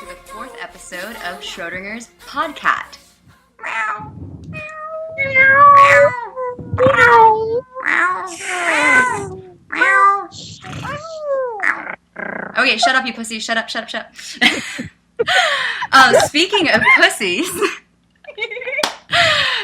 to the fourth episode of Schrodinger's Podcat. Meow. Meow. Meow. Meow. Okay, shut up, you pussy. Shut up. Speaking of pussies,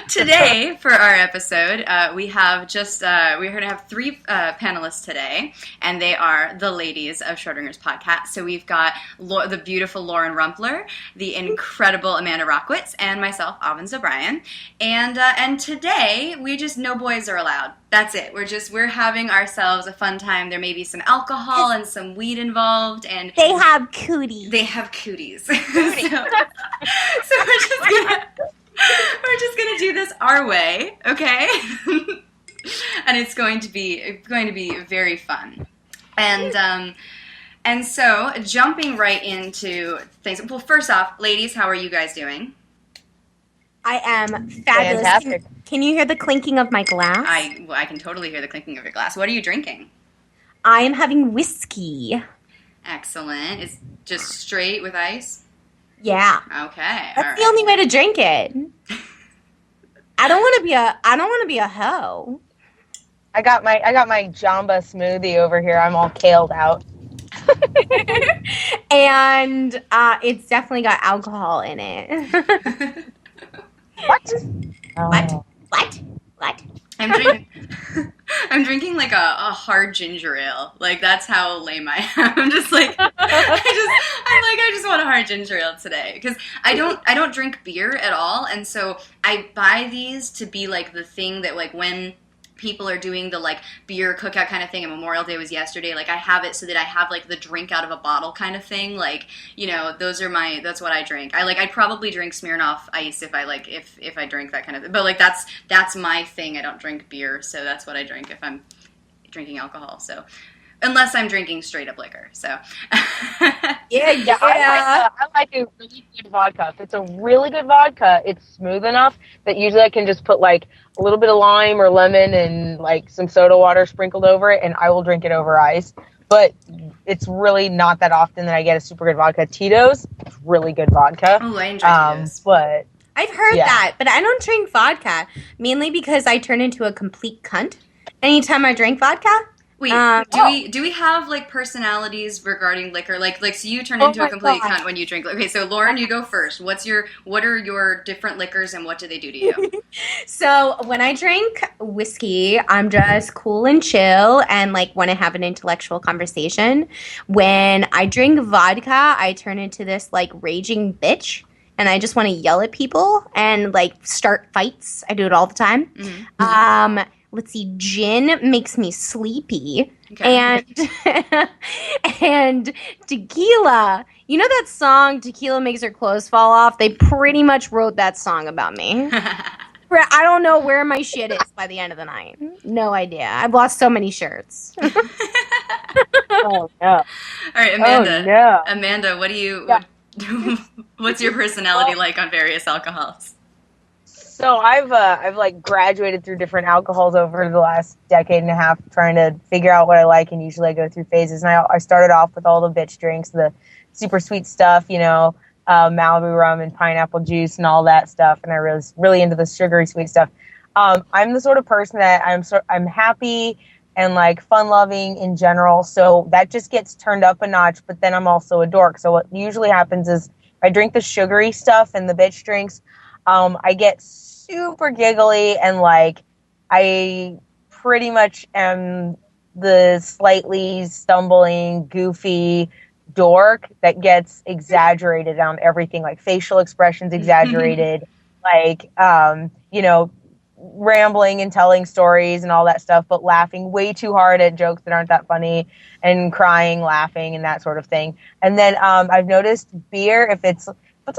today for our episode, we're going to have three panelists today, and they are the ladies of Schrodinger's Podcat. So we've got the beautiful Lauren Rumpler, the incredible Amanda Rachwitz, and myself, Avens O'Brien. And today no boys are allowed. That's it. We're having ourselves a fun time. There may be some alcohol and some weed involved, and they have cooties. So we're just gonna do this our way, okay? And it's going to be very fun. And so jumping right into things. Well, first off, ladies, how are you guys doing? I am fabulous. Fantastic. Can you hear the clinking of my glass? I can totally hear the clinking of your glass. What are you drinking? I am having whiskey. Excellent. It's just straight with ice? Yeah. Okay. That's the only way to drink it. I don't want to be a hoe. I got my Jamba smoothie over here. I'm all kaled out. And it's definitely got alcohol in it. What? What? I'm drinking like a hard ginger ale. Like, that's how lame I am. I'm just like, I just want a hard ginger ale today. Because I don't drink beer at all. And so I buy these to be like the thing that, like, when people are doing the like beer cookout kind of thing, and Memorial Day was yesterday, like I have it so that I have like the drink out of a bottle kind of thing. Like, you know, that's what I drink. I'd probably drink Smirnoff Ice if I drink that kind of thing. But like that's my thing. I don't drink beer, so that's what I drink if I'm drinking alcohol. So unless I'm drinking straight up liquor. So yeah. I like a really good vodka. If it's a really good vodka, it's smooth enough that usually I can just put like a little bit of lime or lemon and like some soda water sprinkled over it, and I will drink it over ice. But it's really not that often that I get a super good vodka. Tito's, really good vodka. Oh, I enjoy Tito's. But I've heard that, but I don't drink vodka, mainly because I turn into a complete cunt anytime I drink vodka. Wait, do we have like personalities regarding liquor? Like so you turn into a complete cunt when you drink. Okay, so Lauren, you go first. What are your different liquors and what do they do to you? So when I drink whiskey, I'm just cool and chill and like want to have an intellectual conversation. When I drink vodka, I turn into this like raging bitch. And I just want to yell at people and like start fights. I do it all the time. Mm-hmm. Let's see, gin makes me sleepy. Okay. And tequila. You know that song, Tequila Makes Her Clothes Fall Off? They pretty much wrote that song about me. I don't know where my shit is by the end of the night. No idea. I've lost so many shirts. Oh, no. All right, Amanda. Oh, no. Amanda, what's your personality like on various alcohols? So I've like graduated through different alcohols over the last decade and a half, trying to figure out what I like, and usually I go through phases. And I started off with all the bitch drinks, the super sweet stuff, you know, Malibu rum and pineapple juice and all that stuff. And I was really into the sugary sweet stuff. I'm the sort of person that I'm happy and like fun loving in general, so that just gets turned up a notch. But then I'm also a dork. So what usually happens is I drink the sugary stuff and the bitch drinks. I get super giggly and like I pretty much am the slightly stumbling, goofy dork that gets exaggerated on everything, like facial expressions exaggerated, like, you know, rambling and telling stories and all that stuff, but laughing way too hard at jokes that aren't that funny and crying, laughing and that sort of thing. And then I've noticed beer, if it's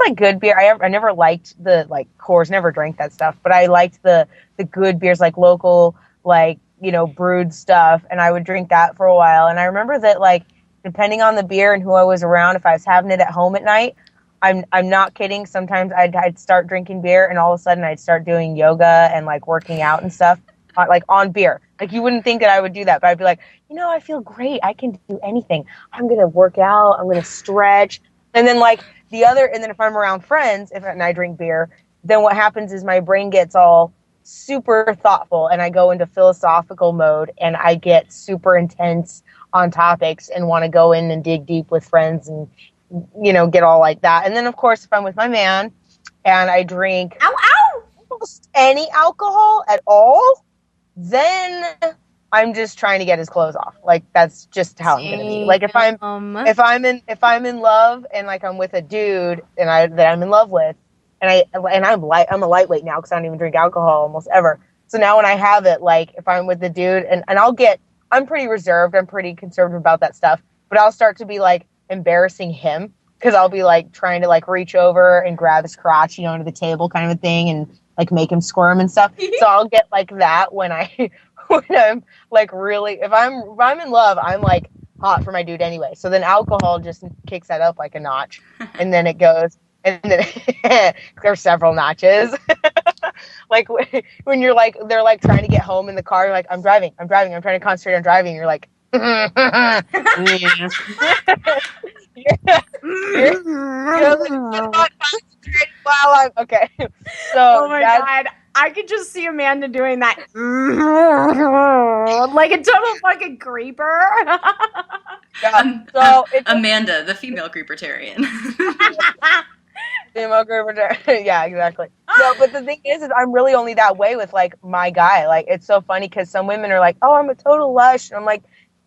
like good beer. I never liked the like Coors, never drank that stuff, but I liked the good beers, like local, like, you know, brewed stuff, and I would drink that for a while. And I remember that, like, depending on the beer and who I was around, if I was having it at home at night, I'm not kidding. Sometimes I'd start drinking beer, and all of a sudden I'd start doing yoga and like working out and stuff, like on beer. Like, you wouldn't think that I would do that, but I'd be like, you know, I feel great. I can do anything. I'm gonna work out. I'm gonna stretch. And then, like, And then if I'm around friends, and I drink beer, then what happens is my brain gets all super thoughtful and I go into philosophical mode and I get super intense on topics and want to go in and dig deep with friends and, get all like that. And then, of course, if I'm with my man and I drink almost any alcohol at all, then I'm just trying to get his clothes off. Like, that's just how I'm gonna be. Like, if I'm in love and like I'm with a dude that I'm in love with, and I'm a lightweight now because I don't even drink alcohol almost ever. So now when I have it, like if I'm with the dude and I'm pretty reserved, I'm pretty conservative about that stuff, but I'll start to be like embarrassing him because I'll be like trying to like reach over and grab his crotch, under the table kind of a thing and like make him squirm and stuff. So I'll get like that when I'm like really, if I'm in love, I'm like hot for my dude anyway. So then alcohol just kicks that up like a notch and then it goes. And then there's several notches. Like when you're like, they're like trying to get home in the car. You're like, I'm driving. I'm trying to concentrate on driving. You're like, you're not concentrating while I'm okay. So oh my God. I could just see Amanda doing that. Like a total fucking creeper. So Amanda, the female creepertarian. Yeah, exactly. No, but the thing is I'm really only that way with like my guy. Like it's so funny because some women are like, "Oh, I'm a total lush," and I'm like,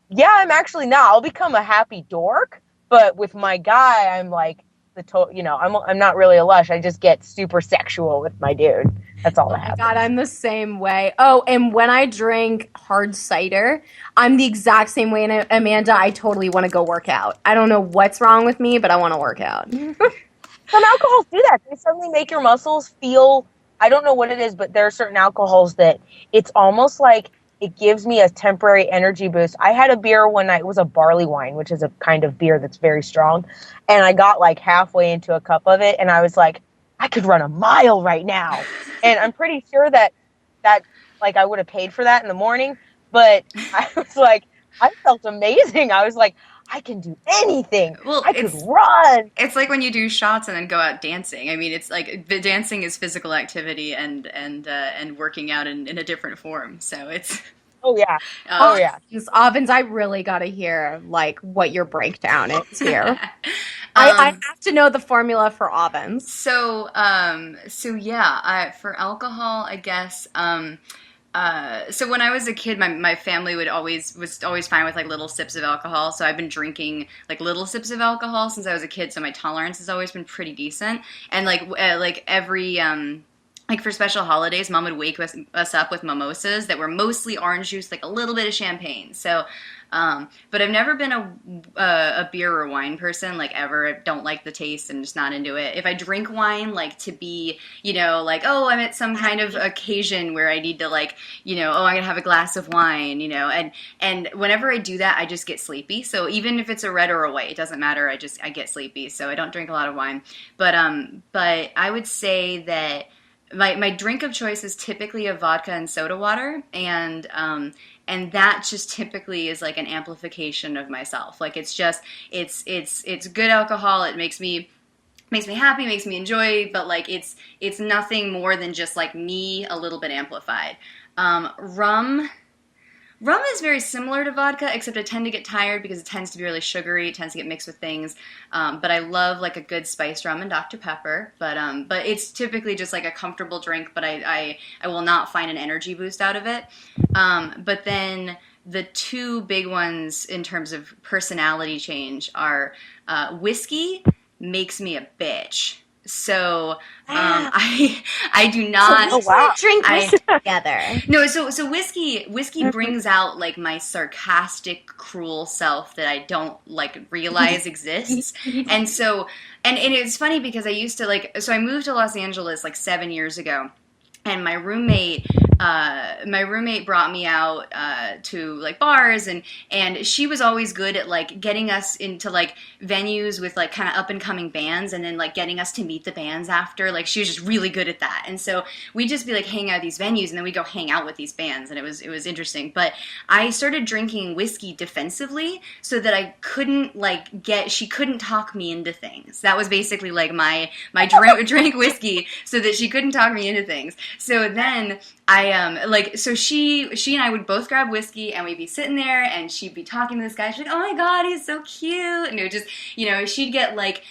"Yeah, I'm actually not. I'll become a happy dork, but with my guy, I'm like the total. I'm not really a lush. I just get super sexual with my dude. That's all that happens." God, I'm the same way. Oh, and when I drink hard cider, I'm the exact same way. And Amanda, I totally want to go work out. I don't know what's wrong with me, but I want to work out. Some alcohols do that. They suddenly make your muscles feel, I don't know what it is, but there are certain alcohols that it's almost like it gives me a temporary energy boost. I had a beer one night. It was a barley wine, which is a kind of beer that's very strong. And I got like halfway into a cup of it and I was like, I could run a mile right now. And I'm pretty sure that like I would have paid for that in the morning. But I was like, I felt amazing. I was like, I can do anything. Well, I could run. It's like when you do shots and then go out dancing. I mean, it's like the dancing is physical activity and working out in a different form. So it's. Oh yeah. Avens, I really got to hear like what your breakdown is here. I have to know the formula for Avens. So yeah, for alcohol, I guess. So when I was a kid, my family was always fine with like little sips of alcohol. So I've been drinking like little sips of alcohol since I was a kid. So my tolerance has always been pretty decent. And like every like for special holidays, Mom would wake us up with mimosas that were mostly orange juice, like a little bit of champagne. So. But I've never been a beer or wine person, like ever. I don't like the taste and just not into it. If I drink wine, like to be, like, oh, I'm at some kind of occasion where I need to like, oh, I'm gonna have a glass of wine, and whenever I do that, I just get sleepy. So even if it's a red or a white, it doesn't matter. I get sleepy. So I don't drink a lot of wine. But I would say that my drink of choice is typically a vodka and soda water, and that just typically is like an amplification of myself. Like it's good alcohol. It makes me happy, makes me enjoy, but like it's nothing more than just like me a little bit amplified. Rum is very similar to vodka, except I tend to get tired because it tends to be really sugary. It tends to get mixed with things. But I love like a good spiced rum and Dr. Pepper. But it's typically just like a comfortable drink. But I will not find an energy boost out of it. But then the two big ones in terms of personality change are whiskey makes me a bitch. So I do not drink whiskey together. No, so whiskey brings out like my sarcastic, cruel self that I don't like realize exists. And so and it's funny because I used to I moved to Los Angeles like 7 years ago. and my roommate brought me out to like bars, and she was always good at like getting us into like venues with like kind of up and coming bands, and then like getting us to meet the bands after. Like she was just really good at that, and so we'd just be like hanging out at these venues, and then we'd go hang out with these bands, and it was interesting. But I started drinking whiskey defensively so that I couldn't like she couldn't talk me into things. That was basically like my drink whiskey so that she couldn't talk me into things. So then so she and I would both grab whiskey, and we'd be sitting there, and she'd be talking to this guy. She's like, oh my God, he's so cute. And it would just, she'd get like,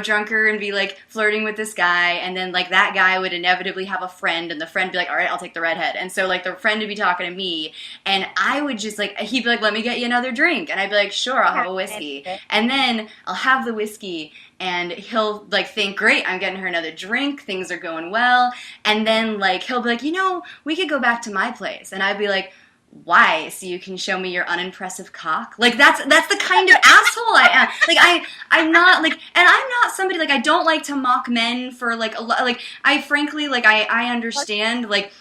drunker and be like flirting with this guy. And then like that guy would inevitably have a friend, and the friend would be like, all right, I'll take the redhead. And so like the friend would be talking to me, and I would just like, he'd be like, let me get you another drink. And I'd be like, sure, I'll have a whiskey. And then I'll have the whiskey, and he'll like think, great, I'm getting her another drink, things are going well. And then like he'll be like, we could go back to my place. And I'd be like, why? So you can show me your unimpressive cock? Like that's the kind of asshole I am. Like I'm not like, and I'm not somebody like, I don't like to mock men for like a lot. Like I frankly like I understand like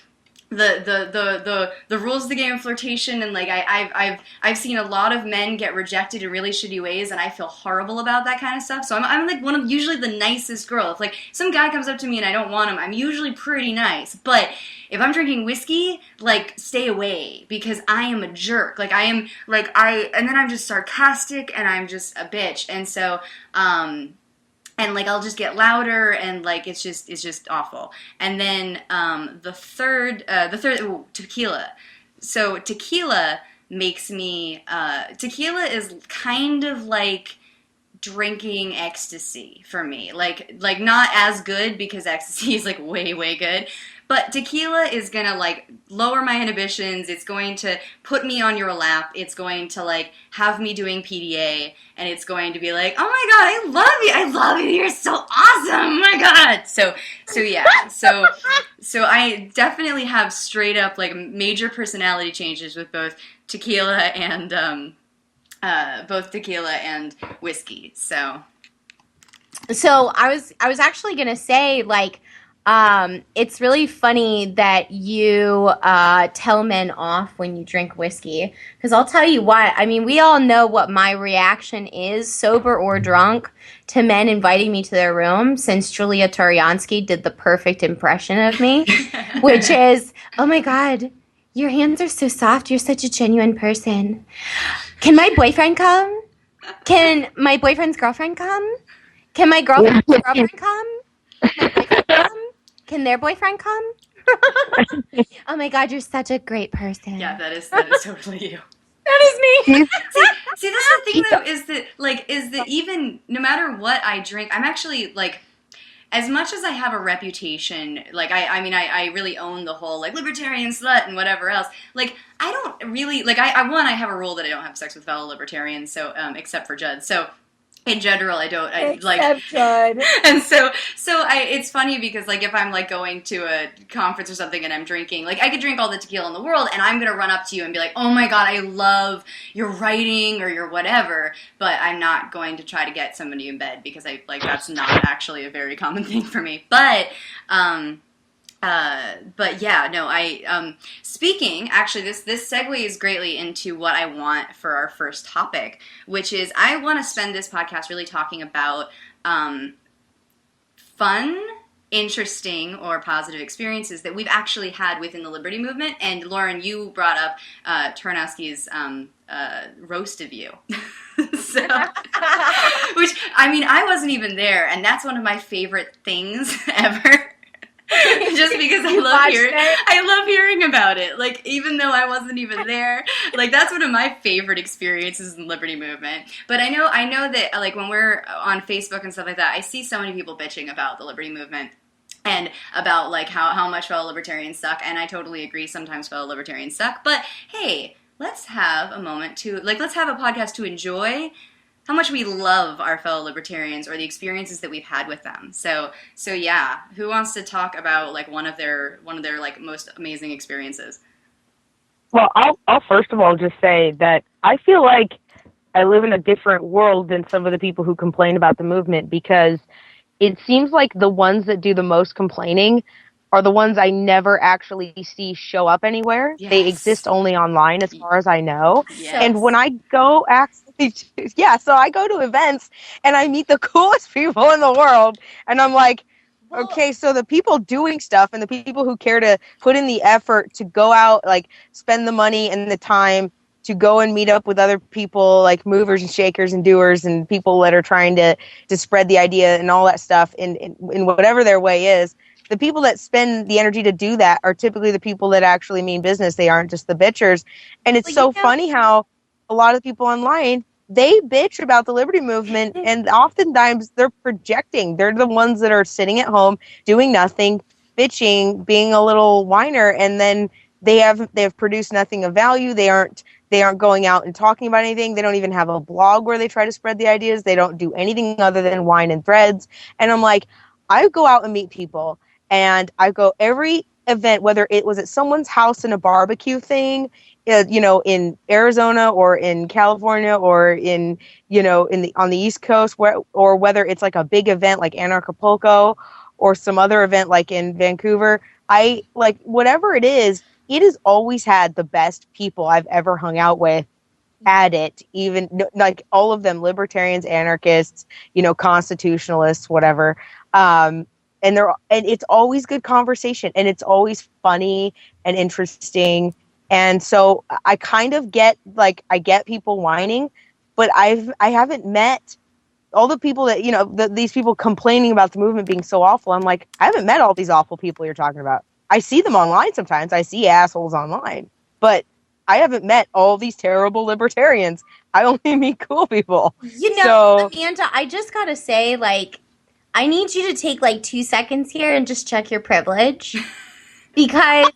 the rules of the game of flirtation, and like I've seen a lot of men get rejected in really shitty ways, and I feel horrible about that kind of stuff. So I'm like one of usually the nicest girl. If like some guy comes up to me and I don't want him, I'm usually pretty nice. But if I'm drinking whiskey, like stay away, because I am a jerk. Like I am like and then I'm just sarcastic, and I'm just a bitch. And so and like I'll just get louder, and like it's just awful. And then the third tequila. So tequila makes me tequila is kind of like drinking ecstasy for me. Like not as good, because ecstasy is like way good. But tequila is going to, like, lower my inhibitions. It's going to put me on your lap. It's going to, like, have me doing PDA. And it's going to be like, oh, my God, I love you. I love you. You're so awesome. Oh, my God. So yeah. So I definitely have straight up, like, major personality changes with both tequila and whiskey. So I was actually going to say, like, it's really funny that you tell men off when you drink whiskey, because I'll tell you what, I mean, we all know what my reaction is, sober or drunk, to men inviting me to their room, since Julia Toriansky did the perfect impression of me, which is, oh my God, your hands are so soft, you're such a genuine person. Can my boyfriend come? Can my boyfriend's girlfriend come? Can my girlfriend's girlfriend come? My boyfriend come? Can their boyfriend come? Oh my God, you're such a great person. Yeah, that is totally you. That is me. See, that's the thing though, is that even no matter what I drink, I'm actually like, as much as I have a reputation, like I mean I really own the whole like libertarian slut and whatever else. Like I don't really like I have a rule that I don't have sex with fellow libertarians, so except for Judd. So in general, I don't. Except Judd. And so it's funny because like if I'm like going to a conference or something and I'm drinking, like I could drink all the tequila in the world and I'm gonna run up to you and be like, oh my God, I love your writing or your whatever, but I'm not going to try to get somebody in bed, because I like that's not actually a very common thing for me. But yeah, no, speaking, actually, this segues greatly into what I want for our first topic, which is I want to spend this podcast really talking about, fun, interesting, or positive experiences that we've actually had within the Liberty Movement. And Lauren, you brought up, Tarnowski's, roast of you. So, which, I mean, I wasn't even there, and that's one of my favorite things ever. Just because I love hearing about it. Like, even though I wasn't even there, like that's one of my favorite experiences in the Liberty Movement. But I know that like when we're on Facebook and stuff like that, I see so many people bitching about the Liberty Movement and about like how much fellow libertarians suck. And I totally agree. Sometimes fellow libertarians suck. But hey, let's have a moment to let's have a podcast to enjoy how much we love our fellow libertarians or the experiences that we've had with them. So yeah, who wants to talk about like one of their like most amazing experiences? Well, I'll first of all just say that I feel like I live in a different world than some of the people who complain about the movement, because it seems like the ones that do the most complaining are the ones I never actually see show up anywhere. Yes. They exist only online as far as I know. Yes. And when I go so I go to events and I meet the coolest people in the world, and I'm like, okay, so the people doing stuff and the people who care to put in the effort to go out, like spend the money and the time to go and meet up with other people, like movers and shakers and doers and people that are trying to spread the idea and all that stuff in whatever their way is. The people that spend the energy to do that are typically the people that actually mean business. They aren't just the bitchers. And it's funny how a lot of the people online, they bitch about the liberty movement, and oftentimes they're projecting. They're the ones that are sitting at home doing nothing, bitching, being a little whiner, and then they have produced nothing of value. They aren't going out and talking about anything. They don't even have a blog where they try to spread the ideas. They don't do anything other than whine and threads. And I'm like, I go out and meet people, and I go every event, whether it was at someone's house in a barbecue thing, in Arizona or in California or on the East Coast, or whether it's like a big event like Anarchapulco or some other event like in Vancouver. I like whatever it is. It has always had the best people I've ever hung out with at it, even like all of them, libertarians, anarchists, constitutionalists, whatever. And it's always good conversation, and it's always funny and interesting. And so I kind of get, like, I get people whining, but I haven't met all the people that, these people complaining about the movement being so awful. I'm like, I haven't met all these awful people you're talking about. I see them online sometimes. I see assholes online, but I haven't met all these terrible libertarians. I only meet cool people. Amanda, I just gotta say, like, I need you to take like 2 seconds here and just check your privilege. Because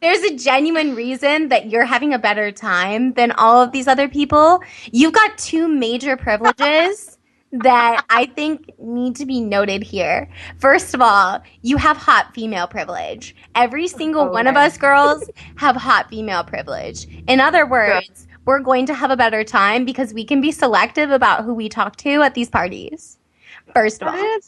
there's a genuine reason that you're having a better time than all of these other people. You've got 2 major privileges that I think need to be noted here. First of all, you have hot female privilege. Every single one of us girls have hot female privilege. In other words, we're going to have a better time because we can be selective about who we talk to at these parties. First of all.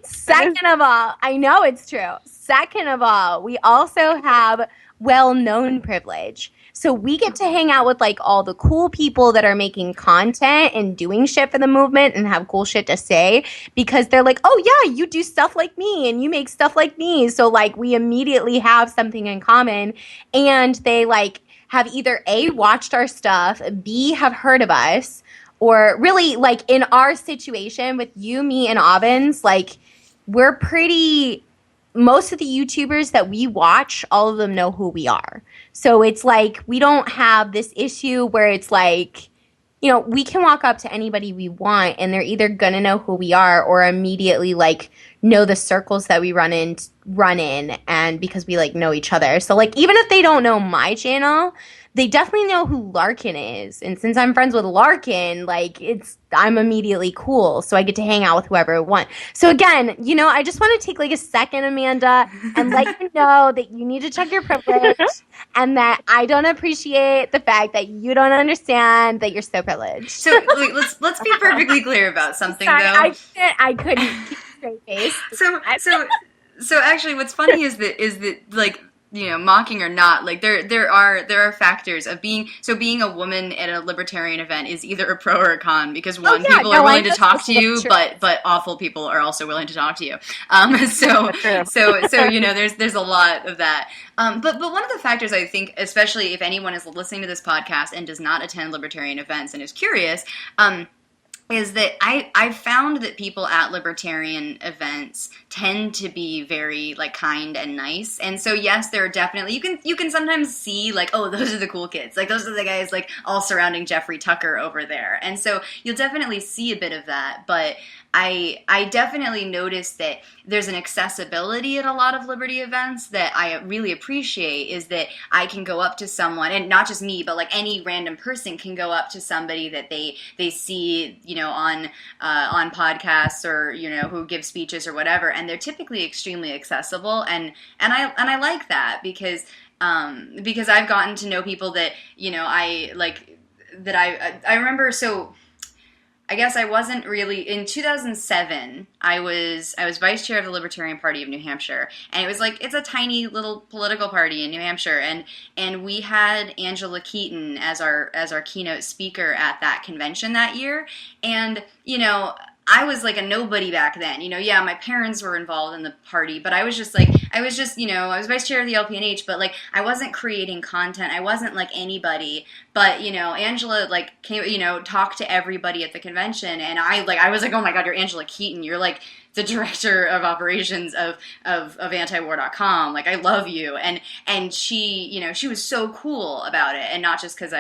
Second of all, I know it's true. Second of all, we also have well-known privilege. So we get to hang out with like all the cool people that are making content and doing shit for the movement and have cool shit to say because they're like, oh yeah, you do stuff like me and you make stuff like me. So like we immediately have something in common, and they like have either A, watched our stuff, B, have heard of us, or really like in our situation with you, me, and Avens, like we're pretty... Most of the YouTubers that we watch, all of them know who we are. So it's like we don't have this issue where it's like, we can walk up to anybody we want and they're either going to know who we are or immediately like know the circles that we run in and because we like know each other. So like even if they don't know my channel, they definitely know who Larkin is. And since I'm friends with Larkin, like I'm immediately cool. So I get to hang out with whoever I want. So again, I just want to take like a second, Amanda, and let you know that you need to check your privilege and that I don't appreciate the fact that you don't understand that you're so privileged. So let's be perfectly clear about something, Sorry, though. I couldn't keep a straight face. So actually, what's funny is that like, mocking or not, like there are factors of being a woman at a libertarian event is either a pro or a con, because people are willing to talk to you, but awful people are also willing to talk to you. So there's a lot of that. But one of the factors I think, especially if anyone is listening to this podcast and does not attend libertarian events and is curious, is that I've found that people at libertarian events tend to be very like kind and nice. And so yes, there are definitely, you can sometimes see like, oh, those are the cool kids. Like those are the guys like all surrounding Jeffrey Tucker over there. And so you'll definitely see a bit of that. But I definitely noticed that there's an accessibility at a lot of Liberty events that I really appreciate, is that I can go up to someone, and not just me, but like any random person can go up to somebody that they see, on podcasts or, who give speeches or whatever, and they're typically extremely accessible, and I like that because I've gotten to know people that, I like, that I remember. So I guess I wasn't really in 2007. I was vice chair of the Libertarian Party of New Hampshire, and it was like it's a tiny little political party in New Hampshire, and we had Angela Keaton as our keynote speaker at that convention that year, and I was like a nobody back then. Yeah, my parents were involved in the party, but I was just I was vice chair of the LPNH, but like I wasn't creating content. I wasn't like anybody. But, Angela like came, talked to everybody at the convention, and I was like, oh my God, you're Angela Keaton. You're like the director of operations of antiwar.com. Like, I love you. And she, she was so cool about it. And not just because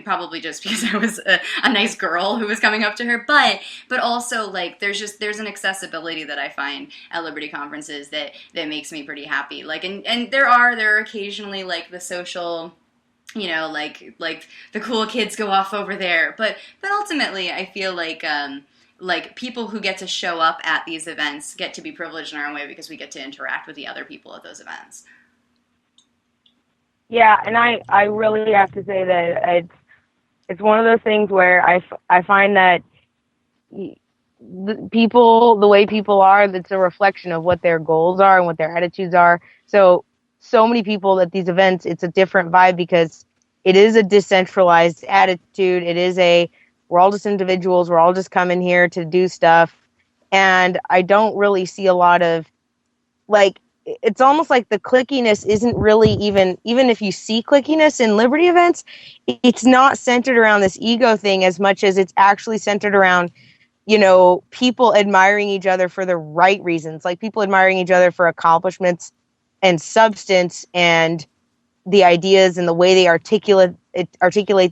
probably just because I was a nice girl who was coming up to her, but also like there's an accessibility that I find at Liberty conferences that makes me pretty happy. Like, and there are occasionally like the social, like the cool kids go off over there, but ultimately I feel like people who get to show up at these events get to be privileged in our own way because we get to interact with the other people at those events. Yeah, and I really have to say that it's one of those things where I find that the way people are, that's a reflection of what their goals are and what their attitudes are. So many people at these events, it's a different vibe because it is a decentralized attitude. It is we're all just individuals. We're all just coming here to do stuff. And I don't really see a lot of, like, it's almost like the clickiness isn't really even if you see clickiness in Liberty events, it's not centered around this ego thing as much as it's actually centered around, people admiring each other for the right reasons, like people admiring each other for accomplishments and substance and the ideas and the way they articulate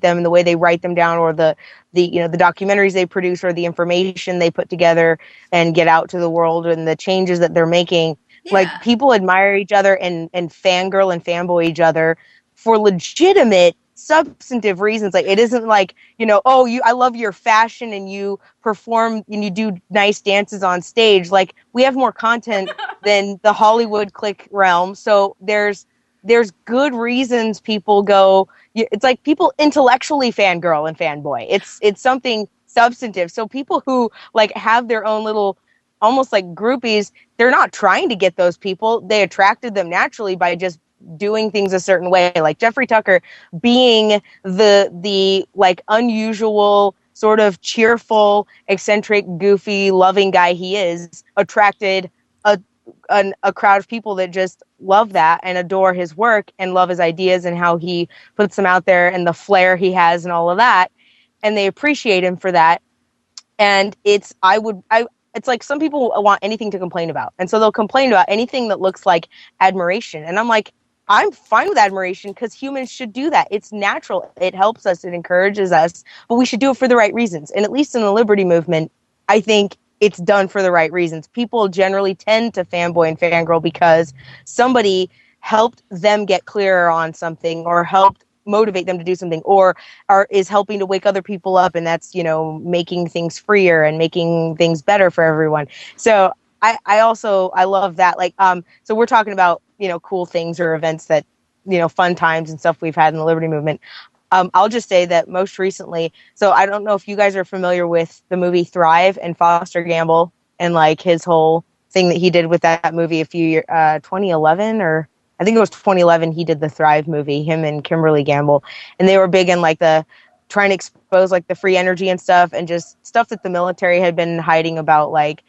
them and the way they write them down, or the documentaries they produce, or the information they put together and get out to the world, and the changes that they're making. Yeah. Like, people admire each other and fangirl and fanboy each other for legitimate, substantive reasons. Like, it isn't like, I love your fashion and you perform and you do nice dances on stage. Like, we have more content than the Hollywood clique realm. So there's good reasons people go. It's like people intellectually fangirl and fanboy. It's something substantive. So people who like have their own little, almost like groupies, they're not trying to get those people. They attracted them naturally by just doing things a certain way. Like Jeffrey Tucker being the like unusual, sort of cheerful, eccentric, goofy, loving guy he is, attracted a crowd of people that just love that and adore his work and love his ideas and how he puts them out there and the flair he has and all of that. And they appreciate him for that. And it's like some people want anything to complain about. And so they'll complain about anything that looks like admiration. And I'm like, I'm fine with admiration because humans should do that. It's natural. It helps us. It encourages us. But we should do it for the right reasons. And at least in the Liberty movement, I think it's done for the right reasons. People generally tend to fanboy and fangirl because somebody helped them get clearer on something, or helped motivate them to do something, or is helping to wake other people up, and that's making things freer and making things better for everyone. So I love that. Like, so we're talking about cool things or events that fun times and stuff we've had in the Liberty movement. I'll just say that most recently, so I don't know if you guys are familiar with the movie Thrive and Foster Gamble and like his whole thing that he did with that movie a few years, 2011, or I think it was 2011, he did the Thrive movie, him and Kimberly Gamble. And they were big in like trying to expose like the free energy and stuff, and just stuff that the military had been hiding about, like,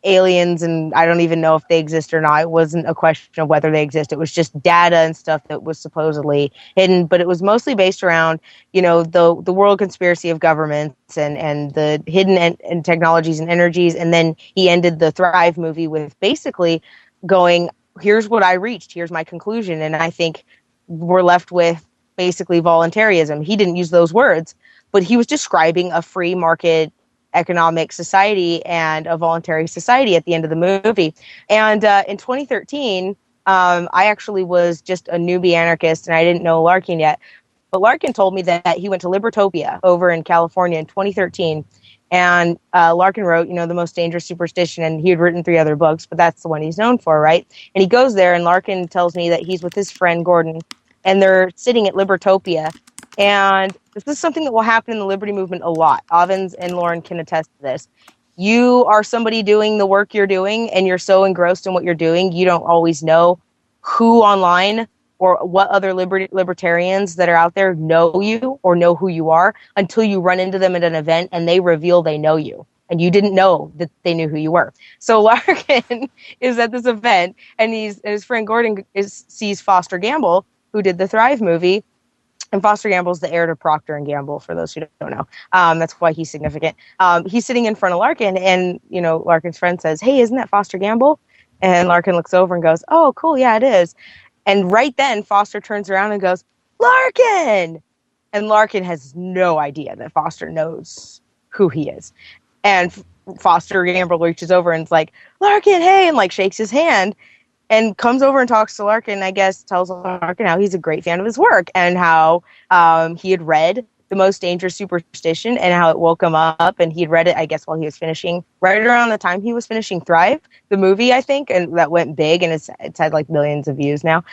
aliens, and I don't even know if they exist or not. It wasn't a question of whether they exist. It was just data and stuff that was supposedly hidden, but it was mostly based around, the world conspiracy of governments and the hidden and technologies and energies. And then he ended the Thrive movie with basically going, here's what I reached, here's my conclusion. And I think we're left with basically voluntarism. He didn't use those words, but he was describing a free market economic society and a voluntary society at the end of the movie. And in 2013, I actually was just a newbie anarchist and I didn't know Larkin yet. But Larkin told me that he went to Libertopia over in California in 2013. And Larkin wrote, The Most Dangerous Superstition, and he had written 3 other books, but that's the one he's known for, right? And he goes there, and Larkin tells me that he's with his friend Gordon, and they're sitting at Libertopia, And this is something that will happen in the liberty movement a lot. Avens and Lauren can attest to this. You are somebody doing the work you're doing, and you're so engrossed in what you're doing, you don't always know who online or what other libertarians that are out there know you or know who you are until you run into them at an event and they reveal they know you. And you didn't know that they knew who you were. So Larkin is at this event, and his friend Gordon sees Foster Gamble, who did the Thrive movie. And Foster Gamble's the heir to Procter and Gamble, for those who don't know. That's why he's significant. He's sitting in front of Larkin, and Larkin's friend says, "Hey, isn't that Foster Gamble?" And Larkin looks over and goes, "Oh, cool, yeah, it is." And right then, Foster turns around and goes, "Larkin!" And Larkin has no idea that Foster knows who he is. And Foster Gamble reaches over and is like, "Larkin, hey," and like shakes his hand. And comes over and talks to Larkin, I guess, tells Larkin how he's a great fan of his work and how he had read The Most Dangerous Superstition and how it woke him up. And he had read it, I guess, while he was finishing, right around the time he was finishing Thrive, the movie, I think, and that went big, and it's had like millions of views now.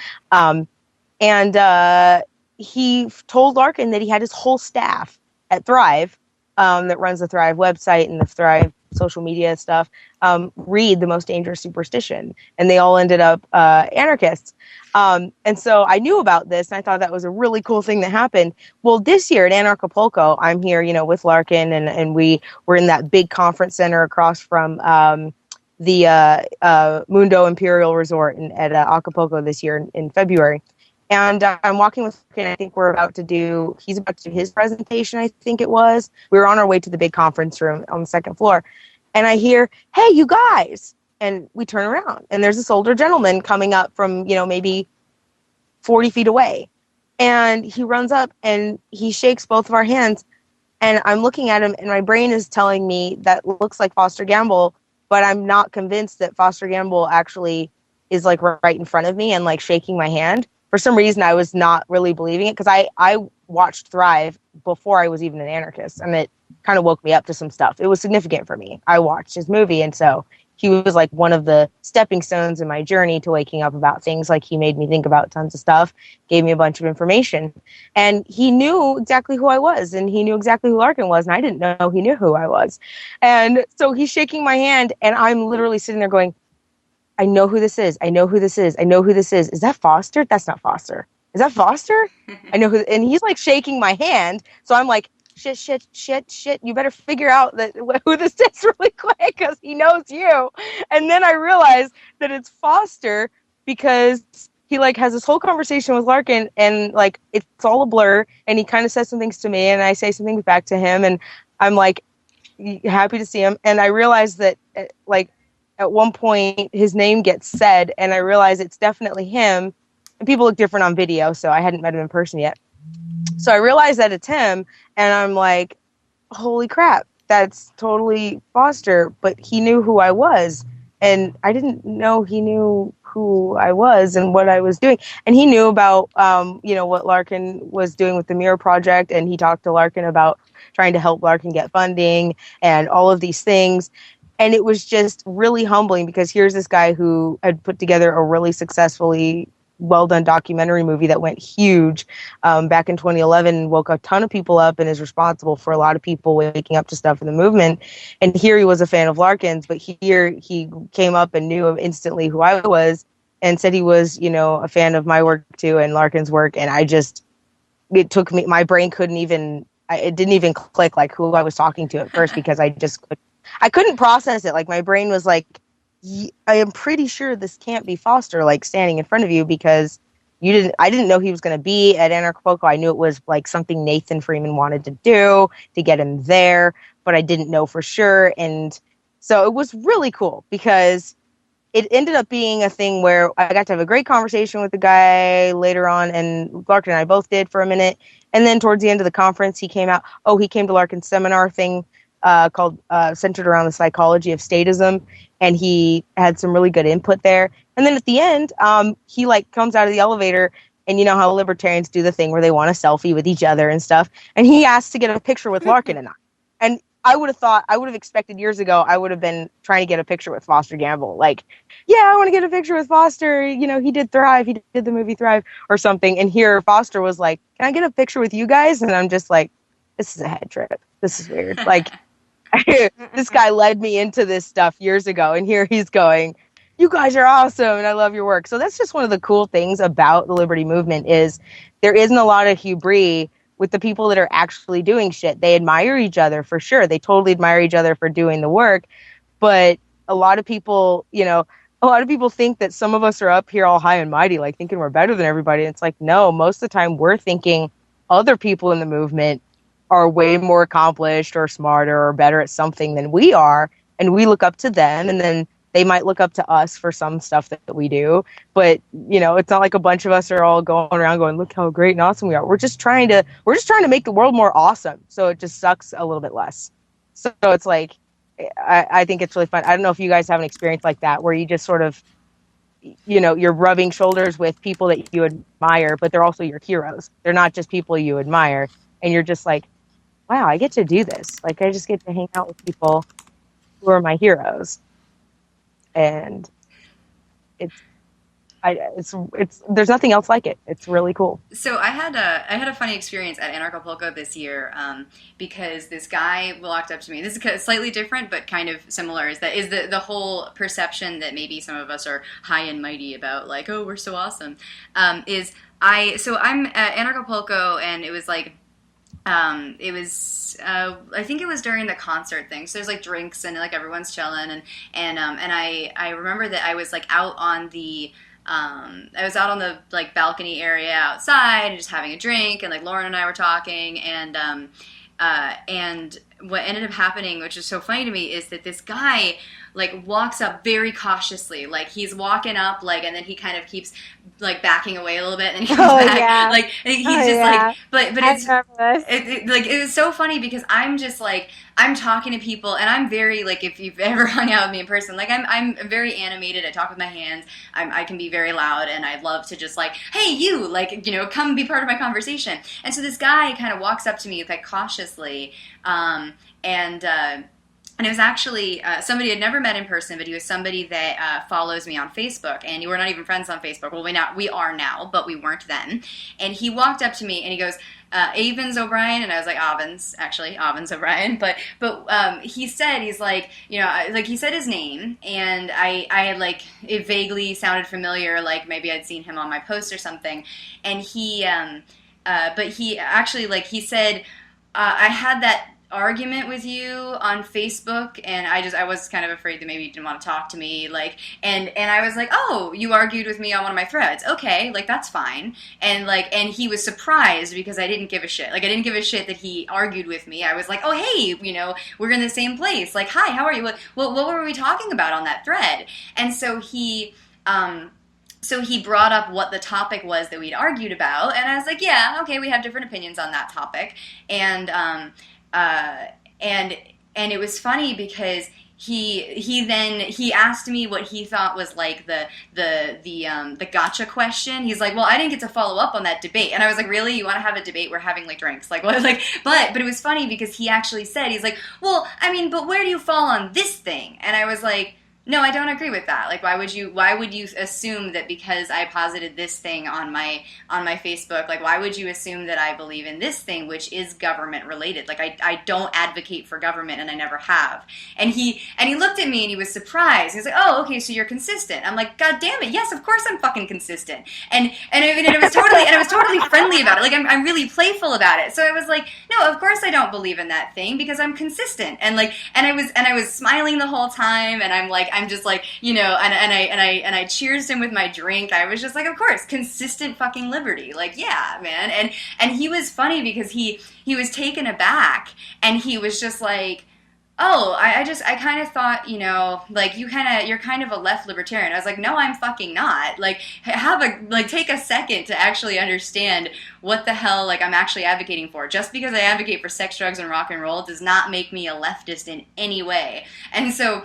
He told Larkin that he had his whole staff at Thrive that runs the Thrive website and the Thrive social media stuff, read The Most Dangerous Superstition, and they all ended up anarchists. And so I knew about this, and I thought that was a really cool thing that happened. Well, this year at Anarchapulco, I'm here, with Larkin, and we were in that big conference center across from the Mundo Imperial Resort at Acapulco this year in February. And I'm walking with Larkin. I think he's about to do his presentation, I think it was. We were on our way to the big conference room on the second floor. And I hear, "Hey, you guys." And we turn around. And there's this older gentleman coming up from, maybe 40 feet away. And he runs up and he shakes both of our hands. And I'm looking at him, and my brain is telling me that looks like Foster Gamble, but I'm not convinced that Foster Gamble actually is like right in front of me and like shaking my hand. For some reason, I was not really believing it, because I watched Thrive before I was even an anarchist, and it kind of woke me up to some stuff. It was significant for me. I watched his movie, and so he was like one of the stepping stones in my journey to waking up about things. Like, he made me think about tons of stuff, gave me a bunch of information, and he knew exactly who I was, and he knew exactly who Larkin was, and I didn't know he knew who I was. And so he's shaking my hand, and I'm literally sitting there going, "I know who this is. I know who this is. I know who this is. Is that Foster? That's not Foster. Is that Foster? I know who." And he's like shaking my hand. So I'm like, shit. You better figure out who this is really quick, because he knows you. And then I realize that it's Foster, because he like has this whole conversation with Larkin, and like it's all a blur. And he kind of says some things to me, and I say some things back to him, and I'm like happy to see him. And I realize that at one point his name gets said, and I realize it's definitely him. And people look different on video, so I hadn't met him in person yet. So I realize that it's him, and I'm like, holy crap, that's totally Foster. But he knew who I was, and I didn't know he knew who I was and what I was doing. And he knew about, what Larkin was doing with the Mirror Project, and he talked to Larkin about trying to help Larkin get funding and all of these things. And it was just really humbling, because here's this guy who had put together a really successfully well-done documentary movie that went huge back in 2011, woke a ton of people up, and is responsible for a lot of people waking up to stuff in the movement. And here he was a fan of Larkin's, but here he came up and knew instantly who I was, and said he was, a fan of my work too, and Larkin's work. And it took me, my brain it didn't even click like who I was talking to at first, because I couldn't process it. Like, my brain was like, I am pretty sure this can't be Foster, like, standing in front of you, because I didn't know he was going to be at Anarchapulco. I knew it was like something Nathan Freeman wanted to do to get him there, but I didn't know for sure. And so it was really cool, because it ended up being a thing where I got to have a great conversation with the guy later on, and Larkin and I both did for a minute. And then towards the end of the conference, he came to Larkin's seminar thing, called centered around the psychology of statism, and he had some really good input there. And then at the end, he like comes out of the elevator, and you know how libertarians do the thing where they want a selfie with each other and stuff, and he asked to get a picture with Larkin and I. And I would have expected years ago, I would have been trying to get a picture with Foster Gamble. Like, yeah, I want to get a picture with Foster. You know, he did Thrive. He did the movie Thrive or something. And here Foster was like, can I get a picture with you guys? And I'm just like, this is a head trip. This is weird. Like, this guy led me into this stuff years ago. And here he's going, you guys are awesome. And I love your work. So that's just one of the cool things about the Liberty Movement is there isn't a lot of hubris with the people that are actually doing shit. They admire each other for sure. They totally admire each other for doing the work. But a lot of people, you know, a lot of people think that some of us are up here all high and mighty, like thinking we're better than everybody. And it's like, no, most of the time we're thinking other people in the movement are way more accomplished or smarter or better at something than we are. And we look up to them, and then they might look up to us for some stuff that we do. But, you know, it's not like a bunch of us are all going around going, look how great and awesome we are. We're just trying to make the world more awesome. So it just sucks a little bit less. So it's like, I think it's really fun. I don't know if you guys have an experience like that where you just sort of, you know, you're rubbing shoulders with people that you admire, but they're also your heroes. They're not just people you admire. And you're just like, wow, I get to do this. Like, I just get to hang out with people who are my heroes. And it's there's nothing else like it. It's really cool. So I had a funny experience at Anarchapulco this year because this guy walked up to me. This is slightly different, but kind of similar. Is the whole perception that maybe some of us are high and mighty about, like, oh, we're so awesome. I'm at Anarchapulco, and it was like. I think it was during the concert thing. So there's like drinks and like everyone's chilling, and I remember that I was like out on the like balcony area outside and just having a drink, and like Lauren and I were talking, and what ended up happening, which is so funny to me, is that this guy like walks up very cautiously, like he's walking up, like, and then he kind of keeps like backing away a little bit, and he comes back, yeah. like, and he's like, but it's like it was so funny because I'm just like I'm talking to people, and I'm very like, if you've ever hung out with me in person, like I'm very animated. I talk with my hands. I can be very loud, and I love to just like, hey, you, like, you know, come be part of my conversation. And so this guy kind of walks up to me like cautiously, and it was actually somebody I'd never met in person, but he was somebody that follows me on Facebook, and we're not even friends on Facebook. Well, we are now, but we weren't then. And he walked up to me and he goes, Avens O'Brien, and I was like, Avens O'Brien. But he said, he's like, you know, like he said his name, and I had like, it vaguely sounded familiar, like maybe I'd seen him on my post or something. And but he actually, like, he said, I had that argument with you on Facebook, and I was kind of afraid that maybe you didn't want to talk to me, like, and I was like, oh, you argued with me on one of my threads, okay, like, that's fine. And he was surprised because I didn't give a shit. Like, I didn't give a shit that he argued with me. I was like, oh, hey, you know, we're in the same place, like, hi, how are you? What were we talking about on that thread? And so he brought up what the topic was that we'd argued about, and I was like, yeah, okay, we have different opinions on that topic. And it was funny because he asked me what he thought was like the gotcha question. He's like, well, I didn't get to follow up on that debate. And I was like, really? You want to have a debate? We're having like drinks. Like, what? Like, but it was funny because he actually said, he's like, well, I mean, but where do you fall on this thing? And I was like, no, I don't agree with that. Like, why would you assume that because I posited this thing on my Facebook, like, why would you assume that I believe in this thing, which is government related? Like, I don't advocate for government, and I never have. And he looked at me and he was surprised. He was like, oh, okay, so you're consistent. I'm like, God damn it, yes, of course I'm fucking consistent. And it was totally friendly about it. Like, I'm really playful about it. So I was like, no, of course I don't believe in that thing because I'm consistent. And I was smiling the whole time, and I'm just like, you know, and I cheersed him with my drink. I was just like, of course, consistent fucking liberty. Like, yeah, man. And he was funny because he was taken aback, and he was just like, oh, I kind of thought, you know, like, you're kind of a left libertarian. I was like, no, I'm fucking not. Like, take a second to actually understand what the hell, like, I'm actually advocating for. Just because I advocate for sex, drugs, and rock and roll does not make me a leftist in any way. And so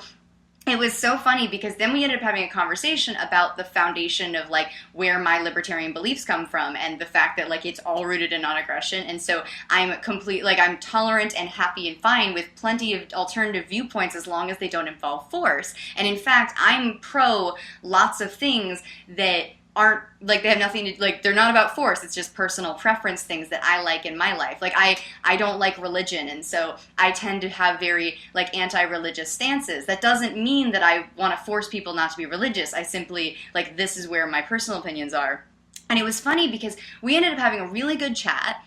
it was so funny because then we ended up having a conversation about the foundation of like where my libertarian beliefs come from and the fact that like it's all rooted in non-aggression. And so I'm tolerant and happy and fine with plenty of alternative viewpoints as long as they don't involve force. And in fact, I'm pro lots of things that aren't like, they have nothing to, like, they're not about force. It's just personal preference things that I like in my life. Like I don't like religion, and so I tend to have very like anti-religious stances. That doesn't mean that I want to force people not to be religious. I simply like, this is where my personal opinions are. And it was funny because we ended up having a really good chat.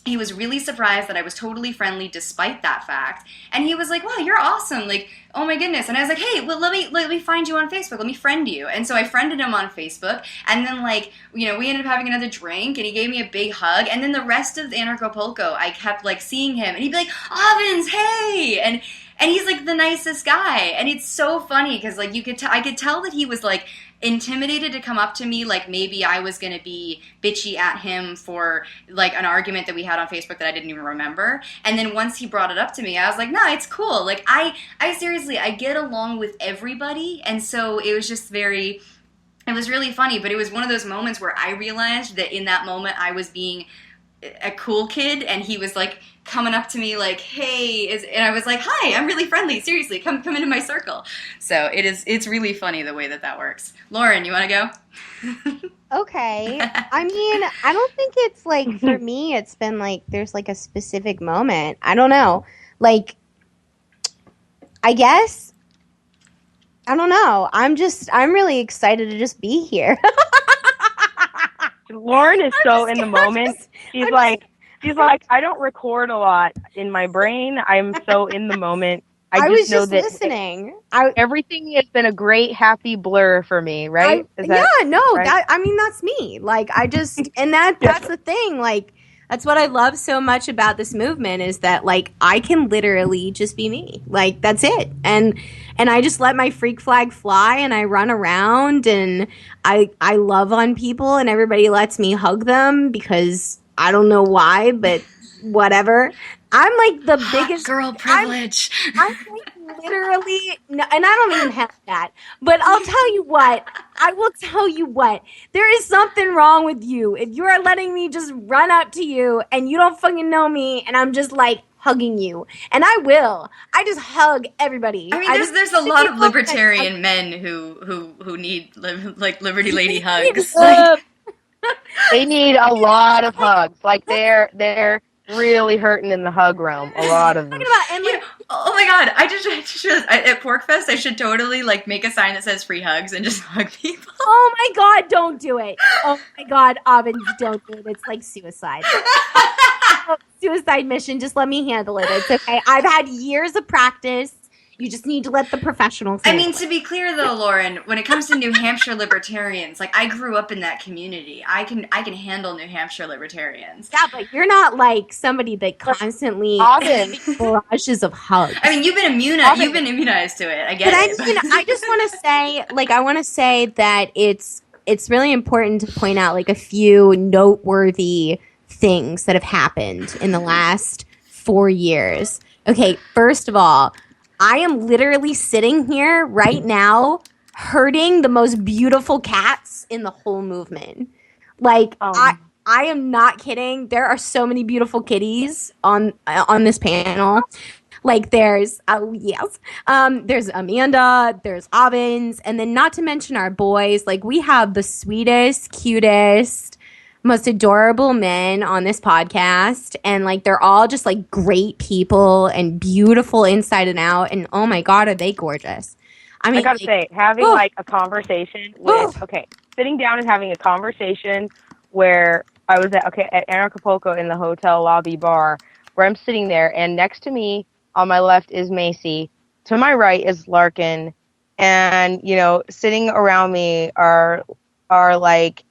He was really surprised that I was totally friendly despite that fact. And he was like, wow, you're awesome. Like, oh my goodness. And I was like, hey, well, let me find you on Facebook. Let me friend you. And so I friended him on Facebook. And then, like, you know, we ended up having another drink, and he gave me a big hug. And then the rest of the Anarchapulco, I kept, like, seeing him. And he'd be like, Avens, hey! And he's, like, the nicest guy. And it's so funny because, like, I could tell that he was, like, intimidated to come up to me, like maybe I was going to be bitchy at him for like an argument that we had on Facebook that I didn't even remember. And then once he brought it up to me, I was like, no, it's cool. Like I seriously, I get along with everybody. And so it was just it was really funny, but it was one of those moments where I realized that in that moment I was being a cool kid, and he was like coming up to me like, hey, and I was like, hi, I'm really friendly, seriously, come into my circle. So it's really funny the way that works. Lauren, you want to go? Okay. I mean, I don't think it's like, for me, it's been like, there's like a specific moment. I don't know. Like, I guess, I don't know. I'm really excited to just be here. Lauren is so in the moment. She's like, I don't record a lot in my brain. I'm so in the moment. I was know just that listening. Everything has been a great happy blur for me, right? Right? Right? That's me. Like, I just, and that's the thing. Like, that's what I love so much about this movement is that, like, I can literally just be me. Like, that's it. And I just let my freak flag fly, and I run around, and I love on people, and everybody lets me hug them because I don't know why, but whatever. I'm like the biggest girl privilege. I'm like literally, no, and I don't even have that. But I'll tell you what. I will tell you what. There is something wrong with you if you are letting me just run up to you and you don't fucking know me, and I'm just like hugging you. And I will. I just hug everybody. I mean, there's a lot of libertarian men who need like Liberty Lady hugs. They need a lot of hugs. Like they're really hurting in the hug realm. A lot of them. Oh my god! I just realized at PorkFest I should totally like make a sign that says free hugs and just hug people. Oh my god! Don't do it. Oh my god, Avens, don't do it. It's like suicide. Suicide mission. Just let me handle it. It's okay. I've had years of practice. You just need to let the professionals handle it. To be clear though, Lauren, when it comes to New Hampshire libertarians, like I grew up in that community. I can handle New Hampshire libertarians. Yeah, but you're not like somebody that constantly barrages of hugs. I mean, you've been immunized to it. I get it. I mean, I just want to say, like, I want to say that it's really important to point out like a few noteworthy things that have happened in the last 4 years. Okay, first of all, I am literally sitting here right now herding the most beautiful cats in the whole movement. Like, I am not kidding. There are so many beautiful kitties on this panel. Like, there's Amanda, there's Avens, and then not to mention our boys. Like, we have the sweetest, cutest, most adorable men on this podcast, and like they're all just like great people and beautiful inside and out, and oh my god, are they gorgeous. I mean, I gotta say, having like a conversation with sitting down and having a conversation where I was at Anarchapulco in the hotel lobby bar where I'm sitting there, and next to me on my left is Macy, to my right is Larkin, and you know, sitting around me are like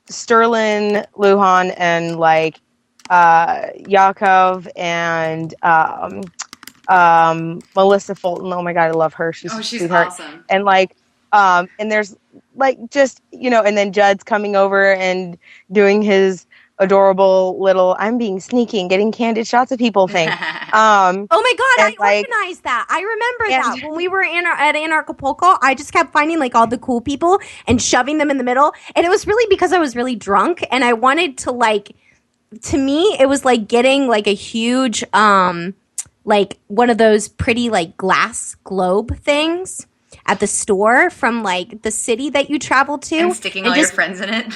Sterling, Lujan, and like Yakov and Melissa Fulton. Oh my god, I love her. She's awesome. And like and there's like just, you know, and then Judd's coming over and doing his adorable little I'm being sneaky and getting candid shots of people thing. Oh my god, and, I organized that. I remember and- that when we were at Anarchapulco. I just kept finding like all the cool people and shoving them in the middle, and it was really because I was really drunk and I wanted to like. To me, it was like getting like a huge, like one of those pretty like glass globe things at the store from like the city that you travel to, and sticking all your friends in it.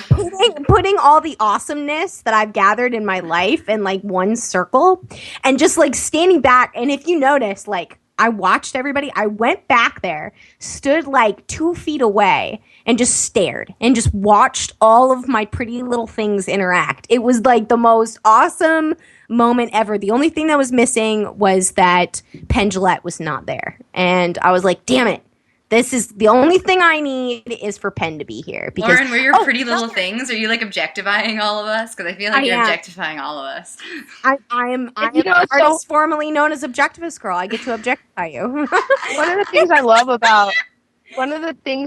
putting all the awesomeness that I've gathered in my life in like one circle, and just like standing back. And if you notice, like I watched everybody. I went back there, stood like 2 feet away, and just stared and just watched all of my pretty little things interact. It was like the most awesome moment ever. The only thing that was missing was that Penn Jillette was not there. And I was like, damn it. This is the only thing I need is for Penn to be here. Because, Lauren, were your pretty little things? Are you like objectifying all of us? Because I feel like you're objectifying all of us. I am artist formerly known as Objectivist Girl. I get to objectify you. One of the things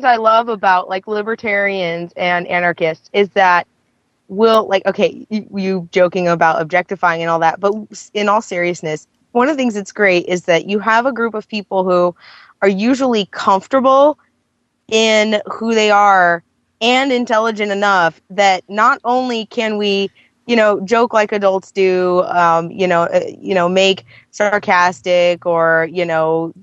I love about like libertarians and anarchists is that you joking about objectifying and all that, but in all seriousness, one of the things that's great is that you have a group of people who are usually comfortable in who they are and intelligent enough that not only can we, joke like adults do, make sarcastic or,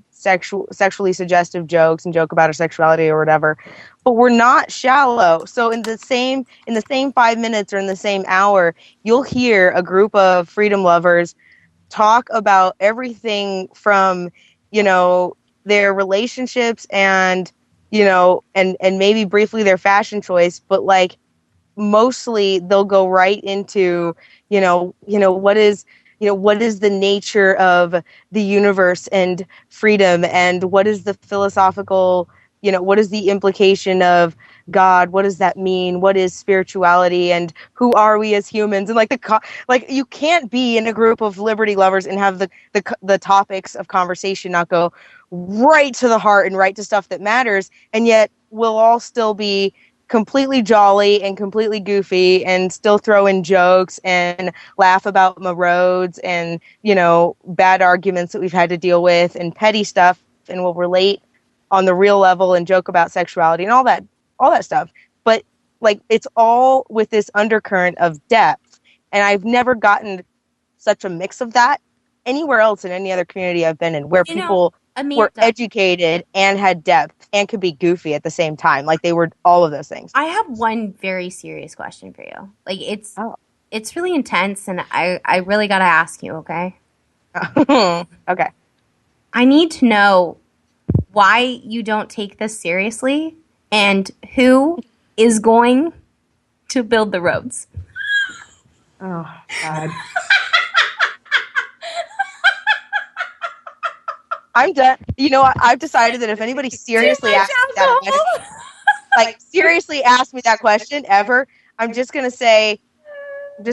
sexually suggestive jokes and joke about our sexuality or whatever, but we're not shallow. So in the same 5 minutes or in the same hour, you'll hear a group of freedom lovers talk about everything from, their relationships and, and maybe briefly their fashion choice, but like mostly they'll go right into, what is the nature of the universe and freedom, and what is the philosophical, what is the implication of God? What does that mean? What is spirituality? And who are we as humans? And like you can't be in a group of liberty lovers and have the topics of conversation not go right to the heart and right to stuff that matters, and yet we'll all still be completely jolly and completely goofy and still throw in jokes and laugh about roads and, bad arguments that we've had to deal with and petty stuff, and we'll relate on the real level and joke about sexuality and all that stuff. But like, it's all with this undercurrent of depth. And I've never gotten such a mix of that anywhere else in any other community I've been in, where people were educated and had depth and could be goofy at the same time. Like, they were all of those things. I have one very serious question for you. Like, it's really intense, and I really got to ask you, okay? Okay. I need to know why you don't take this seriously and who is going to build the roads. Oh, God. I'm done. I've decided that if anybody seriously asks me that question, seriously ask me that question ever, I'm just gonna say the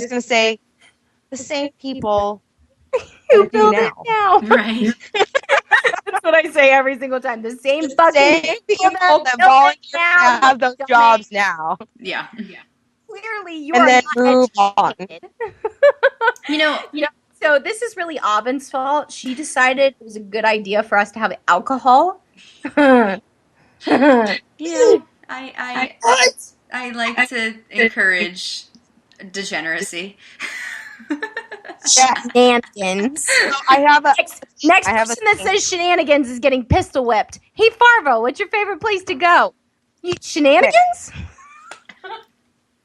same people who build it now. Right. That's what I say every single time. The same fucking people that volunteer to have those jobs now. Yeah. Clearly, you and are then not move educated. on. So this is really Avens' fault. She decided it was a good idea for us to have alcohol. Yeah, I like to encourage degeneracy. Shenanigans. So I have a next person that says shenanigans is getting pistol whipped. Hey Farvo, what's your favorite place to go? Shenanigans?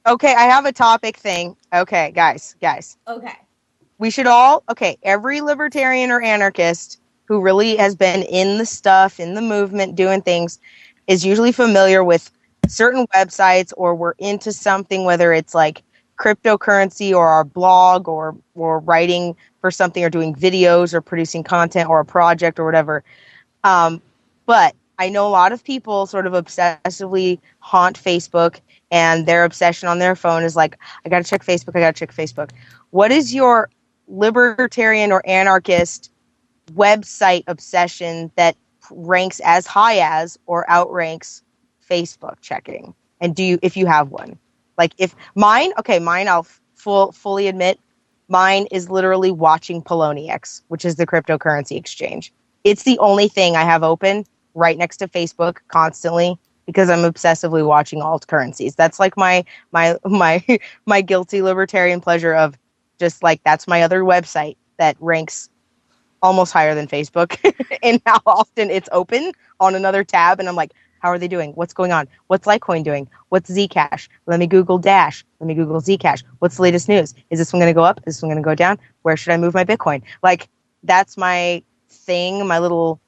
Okay, I have a topic thing. Okay, guys. Okay. We should every libertarian or anarchist who really has been in the stuff, in the movement, doing things, is usually familiar with certain websites, or we're into something, whether it's like cryptocurrency or our blog or writing for something or doing videos or producing content or a project or whatever. But I know a lot of people sort of obsessively haunt Facebook, and their obsession on their phone is like, I got to check Facebook. What is your libertarian or anarchist website obsession that ranks as high as or outranks Facebook checking? And if you have one, like if mine I'll fully admit, mine is literally watching Poloniex, which is the cryptocurrency exchange. It's the only thing I have open right next to Facebook constantly because I'm obsessively watching alt currencies. That's like my my guilty libertarian pleasure of just like that's my other website that ranks almost higher than Facebook and how often it's open on another tab. And I'm like, how are they doing? What's going on? What's Litecoin doing? What's Zcash? Let me Google Dash. Let me Google Zcash. What's the latest news? Is this one going to go up? Is this one going to go down? Where should I move my Bitcoin? Like, that's my thing, my little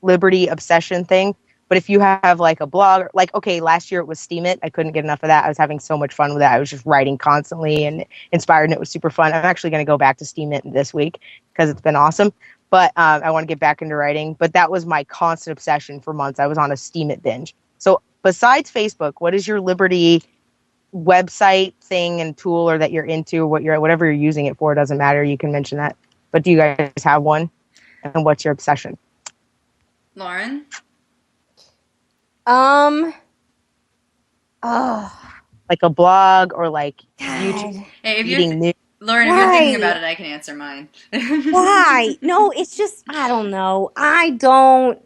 liberty obsession thing. But if you have like a blog, like, okay, last year it was Steam It. I couldn't get enough of that. I was having so much fun with that. I was just writing constantly and inspired, and it was super fun. I'm actually going to go back to Steam It this week because it's been awesome. But I want to get back into writing. But that was my constant obsession for months. I was on a Steam It binge. So besides Facebook, what is your Liberty website thing and tool, or that you're into, or whatever you're using it for? It doesn't matter. You can mention that. But do you guys have one? And what's your obsession? Lauren? Like a blog or like YouTube. Hey, if reading news. Lauren, if you're thinking about it, I can answer mine. Why? No, it's just I don't know. I'm gonna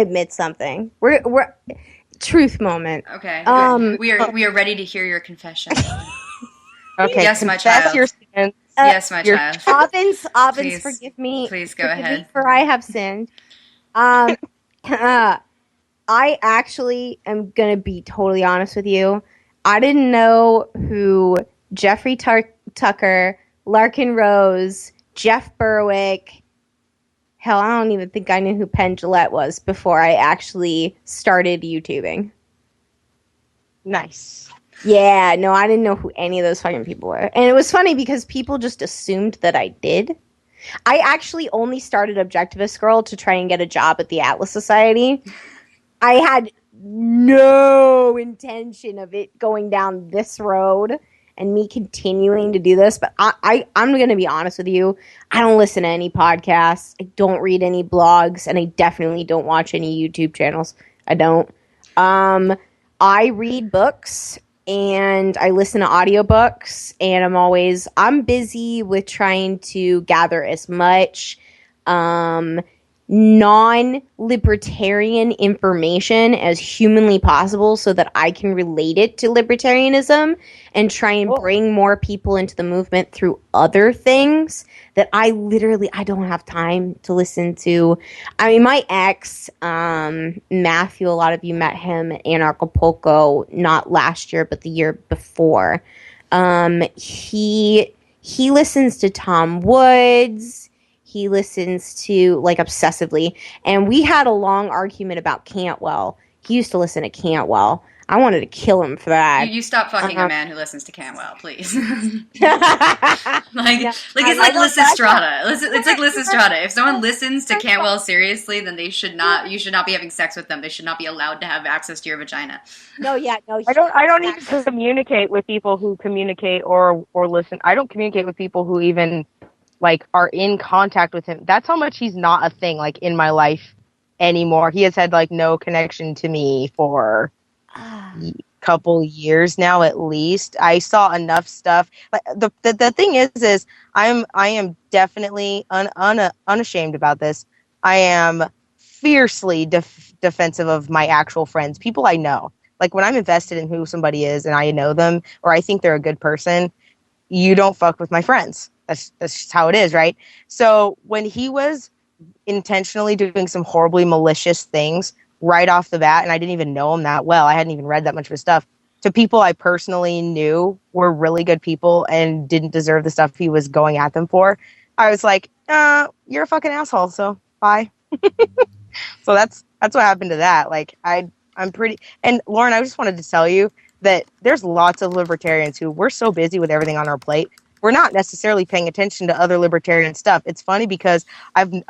admit something. We're truth moment. Okay. We are ready to hear your confession. Okay. Yes, my child. Your sins. Yes, my child. Avens, Please, forgive me. Please go ahead. Me, for I have sinned. I actually am gonna be totally honest with you. I didn't know who Jeffrey Tucker, Larkin Rose, Jeff Berwick. Hell, I don't even think I knew who Penn Jillette was before I actually started YouTubing. Nice. Yeah, no, I didn't know who any of those fucking people were. And it was funny because people just assumed that I did. I actually only started Objectivist Girl to try and get a job at the Atlas Society. I had no intention of it going down this road and me continuing to do this. But I'm going to be honest with you. I don't listen to any podcasts. I don't read any blogs. And I definitely don't watch any YouTube channels. I don't. I read books and I listen to audiobooks. And I'm busy with trying to gather as much non-libertarian information as humanly possible so that I can relate it to libertarianism and try and bring more people into the movement through other things that I don't have time to listen to. I mean, my ex, Matthew, a lot of you met him at Anarchapulco, not last year, but the year before. He listens to Tom Woods. He listens to, like, obsessively. And we had a long argument about Cantwell. He used to listen to Cantwell. I wanted to kill him for that. You stop fucking a man who listens to Cantwell, please. It's like Lysistrata. It's like Lysistrata. If someone listens to Cantwell seriously, then you should not be having sex with them. They should not be allowed to have access to your vagina. No. I don't even communicate with people who communicate or listen. I don't communicate with people who even like are in contact with him. That's how much he's not a thing like in my life anymore. He has had like no connection to me for a couple years now at least. I saw enough stuff. Like the thing is I am definitely unashamed about this. I am fiercely defensive of my actual friends, people I know. Like when I'm invested in who somebody is and I know them or I think they're a good person, you don't fuck with my friends. That's just how it is, right? So when he was intentionally doing some horribly malicious things right off the bat, and I didn't even know him that well, I hadn't even read that much of his stuff, to people I personally knew were really good people and didn't deserve the stuff he was going at them for, I was like, you're a fucking asshole, so bye. So that's what happened to that. Like, I'm pretty... And Lauren, I just wanted to tell you that there's lots of libertarians who we're so busy with everything on our plate, we're not necessarily paying attention to other libertarian stuff. It's funny because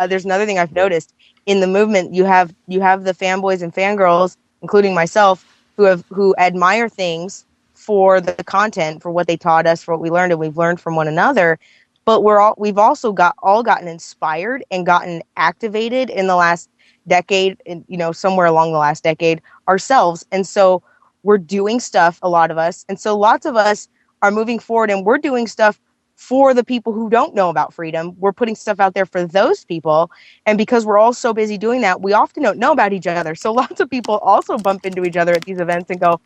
there's another thing I've noticed in the movement. You have the fanboys and fangirls, including myself, who admire things for the content, for what they taught us, for what we learned, and we've learned from one another. But we've also gotten inspired and gotten activated in the last decade, and somewhere along the last decade ourselves. And so we're doing stuff, a lot of us, and so lots of us are moving forward, and we're doing stuff for the people who don't know about freedom. We're putting stuff out there for those people. And because we're all so busy doing that, we often don't know about each other. So lots of people also bump into each other at these events and go,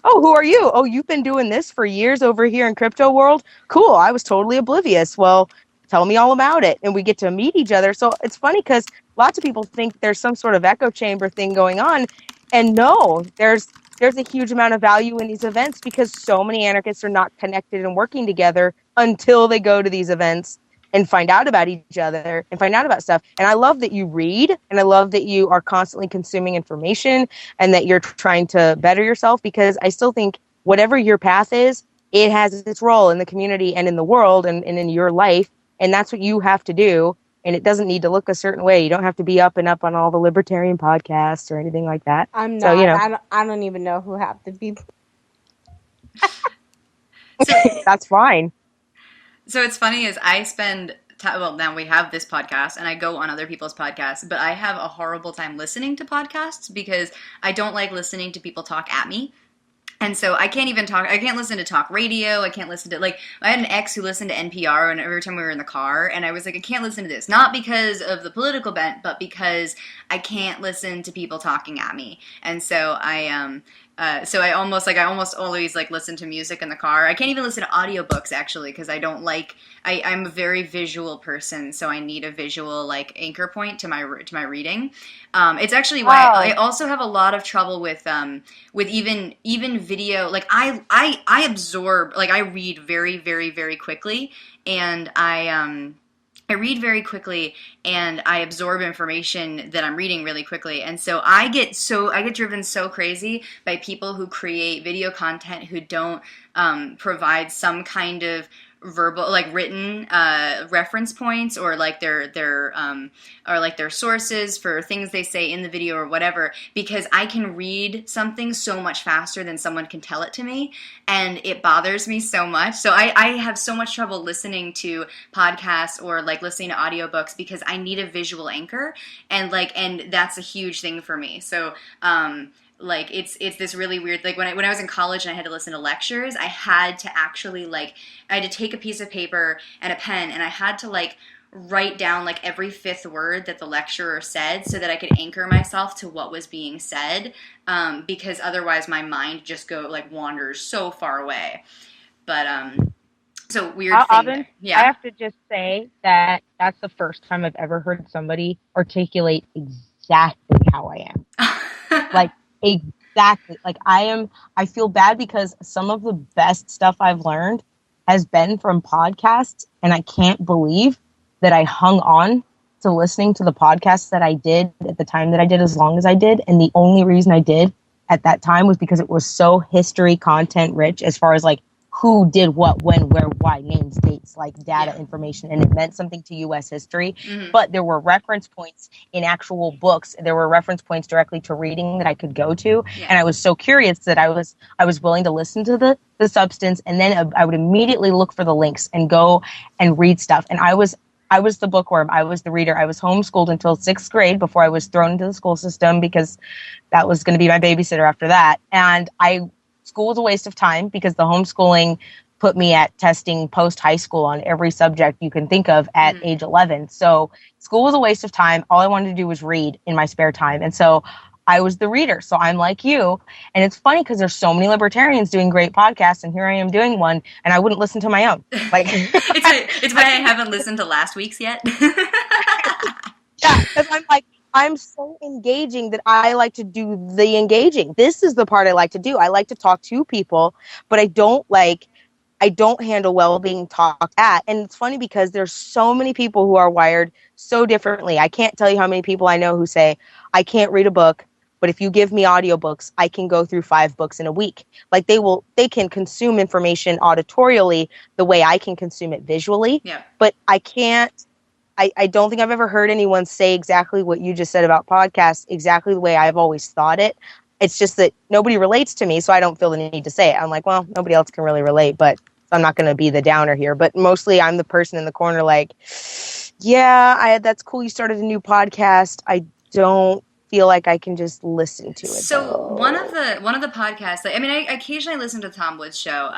oh, who are you? Oh, you've been doing this for years over here in crypto world? Cool. I was totally oblivious. Well, tell me all about it. And we get to meet each other. So it's funny because lots of people think there's some sort of echo chamber thing going on. And no, there's a huge amount of value in these events because so many anarchists are not connected and working together until they go to these events and find out about each other and find out about stuff. And I love that you read, and I love that you are constantly consuming information and that you're trying to better yourself, because I still think whatever your path is, it has its role in the community and in the world and in your life. And that's what you have to do. And it doesn't need to look a certain way. You don't have to be up and up on all the libertarian podcasts or anything like that. I'm not. So, you know. I don't even know who half the people. That's fine. So it's funny is I spend well, now we have this podcast and I go on other people's podcasts, but I have a horrible time listening to podcasts because I don't like listening to people talk at me. And so I can't even talk, I can't listen to talk radio, I can't listen to, like, I had an ex who listened to NPR and every time we were in the car, and I was like, I can't listen to this, not because of the political bent, but because I can't listen to people talking at me. And so I almost always like listen to music in the car. I can't even listen to audiobooks actually because I don't like. I'm a very visual person, so I need a visual like anchor point to my reading. It's actually why I also have a lot of trouble with even video. Like I absorb, like I read very very very quickly, and I read very quickly and I absorb information that I'm reading really quickly. And so I get driven so crazy by people who create video content who don't provide some kind of verbal, like written reference points or like their sources for things they say in the video or whatever, because I can read something so much faster than someone can tell it to me, and it bothers me so much. So I have so much trouble listening to podcasts or like listening to audiobooks because I need a visual anchor, and that's a huge thing for me. So like it's this really weird, like when I was in college and I had to listen to lectures, I had to actually I had to take a piece of paper and a pen, and I had to like write down like every fifth word that the lecturer said so that I could anchor myself to what was being said, because otherwise my mind just wanders so far away. But so weird thing. Avens, yeah. I have to just say that that's the first time I've ever heard somebody articulate exactly how I am. Like exactly. Like I feel bad because some of the best stuff I've learned has been from podcasts, and I can't believe that I hung on to listening to the podcasts that I did at the time that I did as long as I did. And the only reason I did at that time was because it was so history content rich as far as like who did what, when, where, why, names, dates, like data information, and it meant something to U.S. history. Mm-hmm. But there were reference points in actual books. There were reference points directly to reading that I could go to. Yeah. And I was so curious that I was willing to listen to the substance, and then I would immediately look for the links and go and read stuff. And I was the bookworm. I was the reader. I was homeschooled until 6th grade before I was thrown into the school system because that was going to be my babysitter after that. And school was a waste of time because the homeschooling put me at testing post-high school on every subject you can think of at age 11. So school was a waste of time. All I wanted to do was read in my spare time. And so I was the reader. So I'm like you. And it's funny because there's so many libertarians doing great podcasts, and here I am doing one, and I wouldn't listen to my own. Like it's why I haven't listened to last week's yet. Yeah, because I'm so engaging that I like to do the engaging. This is the part I like to do. I like to talk to people, but I don't handle well being talked at. And it's funny because there's so many people who are wired so differently. I can't tell you how many people I know who say, I can't read a book, but if you give me audiobooks, I can go through 5 books in a week. Like they can consume information auditorially the way I can consume it visually. Yeah. But I can't. I don't think I've ever heard anyone say exactly what you just said about podcasts, exactly the way I've always thought it. It's just that nobody relates to me, so I don't feel the need to say it. I'm like, well, nobody else can really relate, but I'm not going to be the downer here. But mostly I'm the person in the corner like, yeah, that's cool. You started a new podcast. I don't feel like I can just listen to it. So one of the podcasts, I mean, I occasionally listen to Tom Woods' show,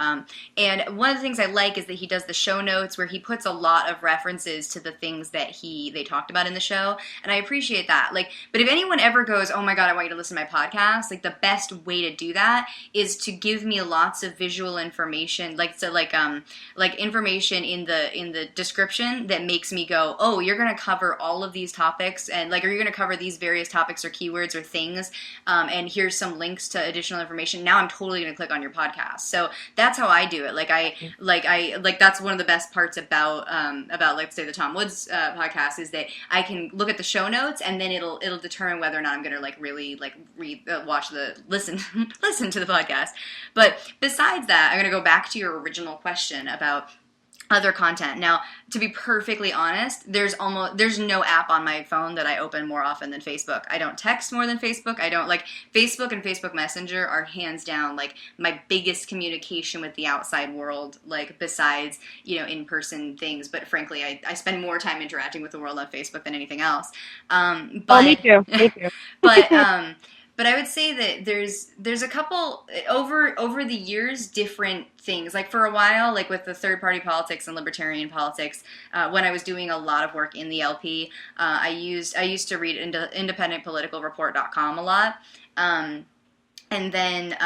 and one of the things I like is that he does the show notes where he puts a lot of references to the things that they talked about in the show, and I appreciate that. Like, but if anyone ever goes, oh my god, I want you to listen to my podcast, like the best way to do that is to give me lots of visual information, like information in the description that makes me go, oh, you're going to cover all of these topics, and like, are you going to cover these various topics or keywords or things? And here's some links to additional information. Now I'm totally going to click on your podcast. So that's how I do it. That's one of the best parts about let's say the Tom Woods podcast is that I can look at the show notes and then it'll determine whether or not I'm going to like really like listen to the podcast. But besides that, I'm going to go back to your original question about other content. Now, to be perfectly honest, there's no app on my phone that I open more often than Facebook. I don't text more than Facebook. I don't like Facebook and Facebook Messenger are hands down like my biggest communication with the outside world, like besides, in-person things. But frankly, I spend more time interacting with the world on Facebook than anything else. Me too. But I would say that there's a couple over the years different things. Like for a while, like with the third party politics and libertarian politics, when I was doing a lot of work in the LP, I used to read independentpoliticalreport.com a lot, and then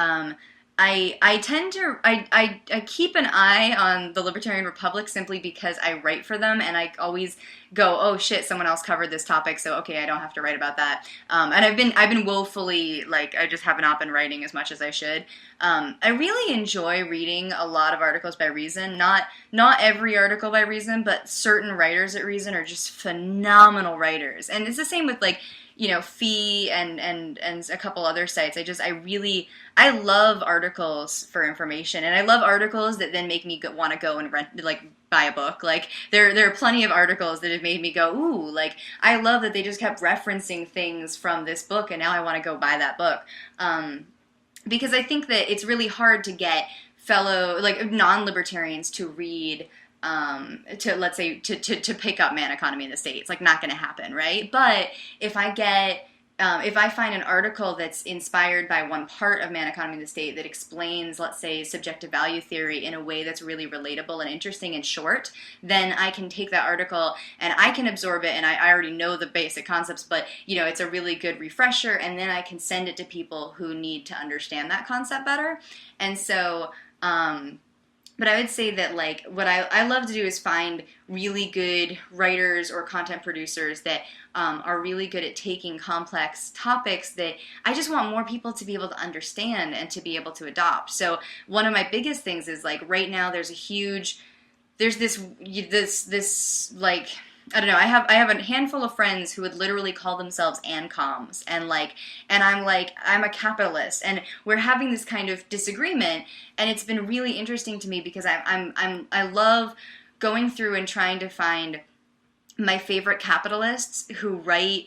I tend to I keep an eye on the Libertarian Republic simply because I write for them, and I always go, oh shit, someone else covered this topic, so okay, I don't have to write about that. And I've been woefully, like, I just have not been writing as much as I should. I really enjoy reading a lot of articles by Reason. Not every article by Reason, but certain writers at Reason are just phenomenal writers. And it's the same with like, Fee and a couple other sites. I love articles for information, and I love articles that then make me want to go and buy a book. Like there are plenty of articles that have made me go, ooh, like I love that they just kept referencing things from this book, and now I want to go buy that book. Because I think that it's really hard to get fellow non-libertarians to read. To pick up Man Economy in the State. It's like not going to happen, right? But if I find an article that's inspired by one part of Man Economy in the State that explains, let's say, subjective value theory in a way that's really relatable and interesting and short, then I can take that article and I can absorb it, and I already know the basic concepts, but it's a really good refresher, and then I can send it to people who need to understand that concept better. And so but I would say that, like, what I love to do is find really good writers or content producers that are really good at taking complex topics that I just want more people to be able to understand and to be able to adopt. So one of my biggest things is, like, right now there's this like, I don't know, I have a handful of friends who would literally call themselves ANCOMs, and I'm a capitalist, and we're having this kind of disagreement, and it's been really interesting to me because I love going through and trying to find my favorite capitalists who write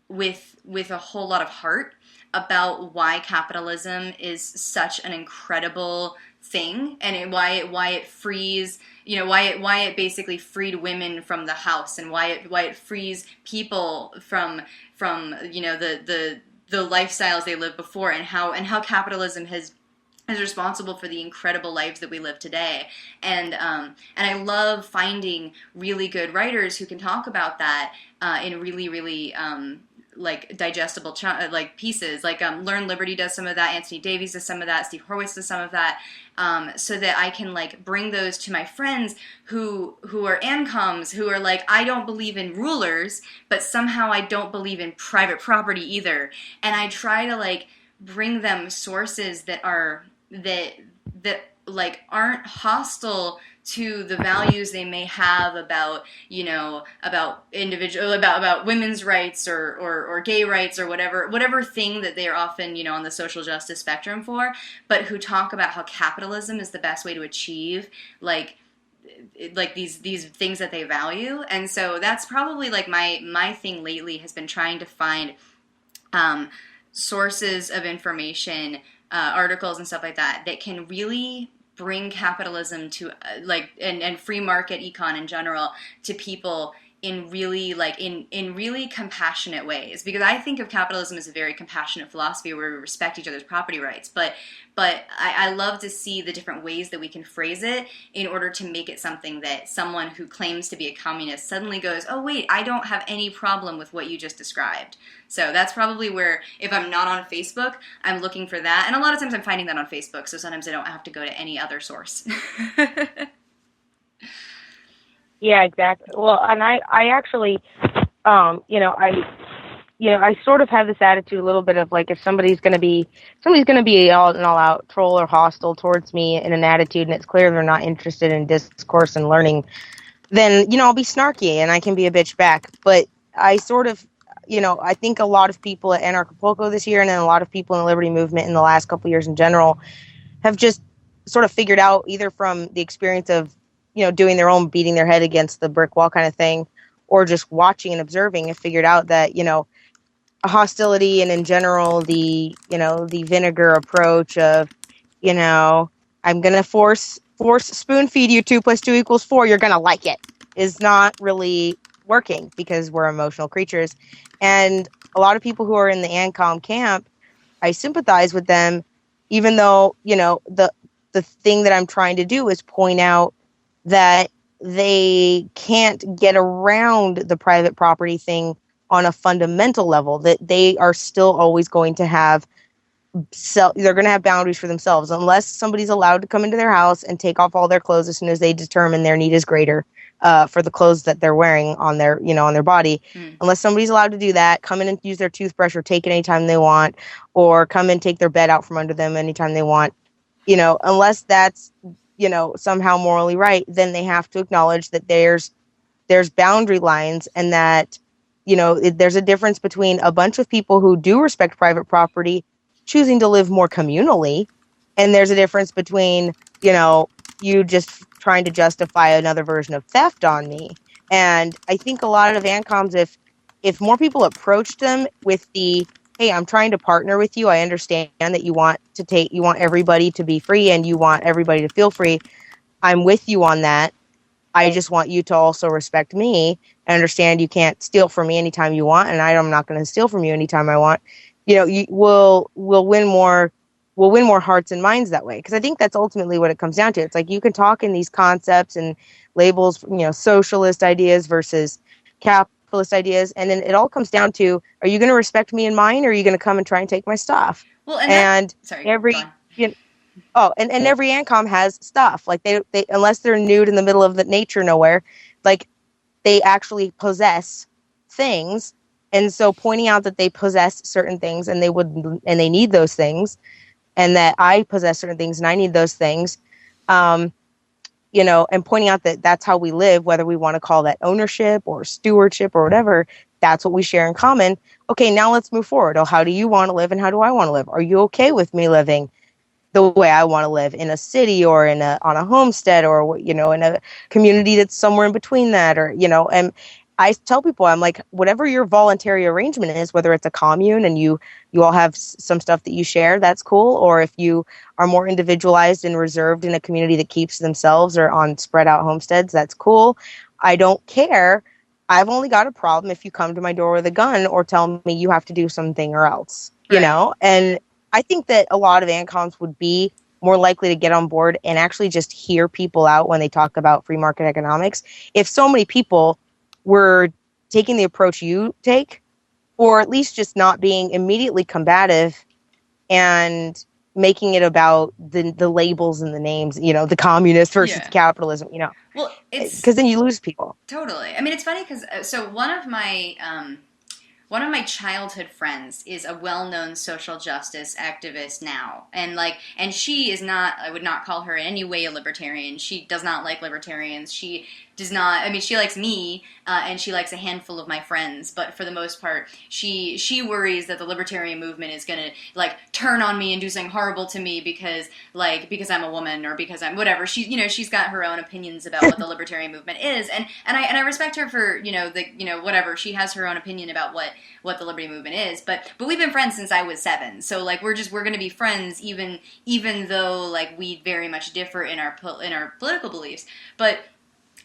with a whole lot of heart about why capitalism is such an incredible thing, and why it frees, why it basically freed women from the house, and why it frees people from the lifestyles they lived before, and how capitalism is responsible for the incredible lives that we live today. And I love finding really good writers who can talk about that in really, really digestible pieces. Learn Liberty does some of that, Anthony Davies does some of that, Steve Horwitz does some of that, so that I can bring those to my friends who are ANCOMs, who are like, I don't believe in rulers, but somehow I don't believe in private property either. And I try to bring them sources that aren't hostile to the values they may have about women's rights or gay rights or whatever thing that they're often on the social justice spectrum for, but who talk about how capitalism is the best way to achieve these things that they value. And so that's probably my thing lately has been trying to find sources of information, articles and stuff like that can really bring capitalism to and free market econ in general to people in really like in really compassionate ways, because I think of capitalism as a very compassionate philosophy where we respect each other's property rights, but I love to see the different ways that we can phrase it in order to make it something that someone who claims to be a communist suddenly goes, oh wait, I don't have any problem with what you just described. So that's probably where, if I'm not on Facebook, I'm looking for that, and a lot of times I'm finding that on Facebook, so sometimes I don't have to go to any other source. Yeah, exactly. Well, and I actually, I sort of have this attitude a little bit of like, if somebody's going to be all an all out troll or hostile towards me in an attitude, and it's clear they're not interested in discourse and learning, then, I'll be snarky and I can be a bitch back. But I sort of, I think a lot of people at Anarchapulco this year, and then a lot of people in the Liberty Movement in the last couple of years in general, have just sort of figured out, either from the experience of, doing their own beating their head against the brick wall kind of thing, or just watching and observing, have figured out that, hostility and in general the vinegar approach of, I'm going to force spoon feed you 2 + 2 = 4, you're going to like it, is not really working, because we're emotional creatures. And a lot of people who are in the ANCOM camp, I sympathize with them, even though, the thing that I'm trying to do is point out that they can't get around the private property thing on a fundamental level, that they are still always going to have they're going to have boundaries for themselves, unless somebody's allowed to come into their house and take off all their clothes as soon as they determine their need is greater for the clothes that they're wearing on their, on their body. Unless somebody's allowed to do that, come in and use their toothbrush or take it anytime they want, or come and take their bed out from under them anytime they want, unless that's, somehow morally right, then they have to acknowledge that there's boundary lines, and that, there's a difference between a bunch of people who do respect private property choosing to live more communally, and there's a difference between, you just trying to justify another version of theft on me. And I think a lot of ANCOMs, if more people approached them with the, hey, I'm trying to partner with you, I understand that you want everybody to be free and you want everybody to feel free, I'm with you on that. I just want you to also respect me and understand you can't steal from me anytime you want, and I'm not going to steal from you anytime I want. We'll win more hearts and minds that way, because I think that's ultimately what it comes down to. It's like, you can talk in these concepts and labels, socialist ideas versus capitalist ideas, and then it all comes down to, are you going to respect me and mine, or are you going to come and try and take my stuff? Well, every every ANCOM has stuff, like they unless they're nude in the middle of the nature nowhere, like they actually possess things. And so pointing out that they possess certain things and they need those things, and that I possess certain things and I need those things, and pointing out that that's how we live, whether we want to call that ownership or stewardship or whatever, that's what we share in common. Okay, now let's move forward. Oh, how do you want to live and how do I want to live? Are you okay with me living the way I want to live in a city, or on a homestead, or, in a community that's somewhere in between that, or, and I tell people, I'm like, whatever your voluntary arrangement is, whether it's a commune and you all have some stuff that you share, that's cool. Or if you are more individualized and reserved in a community that keeps themselves, or on spread out homesteads, that's cool. I don't care. I've only got a problem if you come to my door with a gun or tell me you have to do something or else, and I think that a lot of ANCOMs would be more likely to get on board and actually just hear people out when they talk about free market economics if so many people were taking the approach you take, or at least just not being immediately combative and making it about the labels and the names, the communist versus capitalism, Well, it's because then you lose people. Totally. I mean, it's funny because so one of my childhood friends is a well-known social justice activist now, and she is not. I would not call her in any way a libertarian. She does not like libertarians. She does not. I mean, she likes me, and she likes a handful of my friends, but for the most part, she worries that the libertarian movement is going to turn on me and do something horrible to me because I'm a woman, or because I'm whatever. She's got her own opinions about what the libertarian movement is, and I respect her for whatever. She has her own opinion about what the liberty movement is, but we've been friends since I was 7, so we're going to be friends even though we very much differ in our political beliefs, but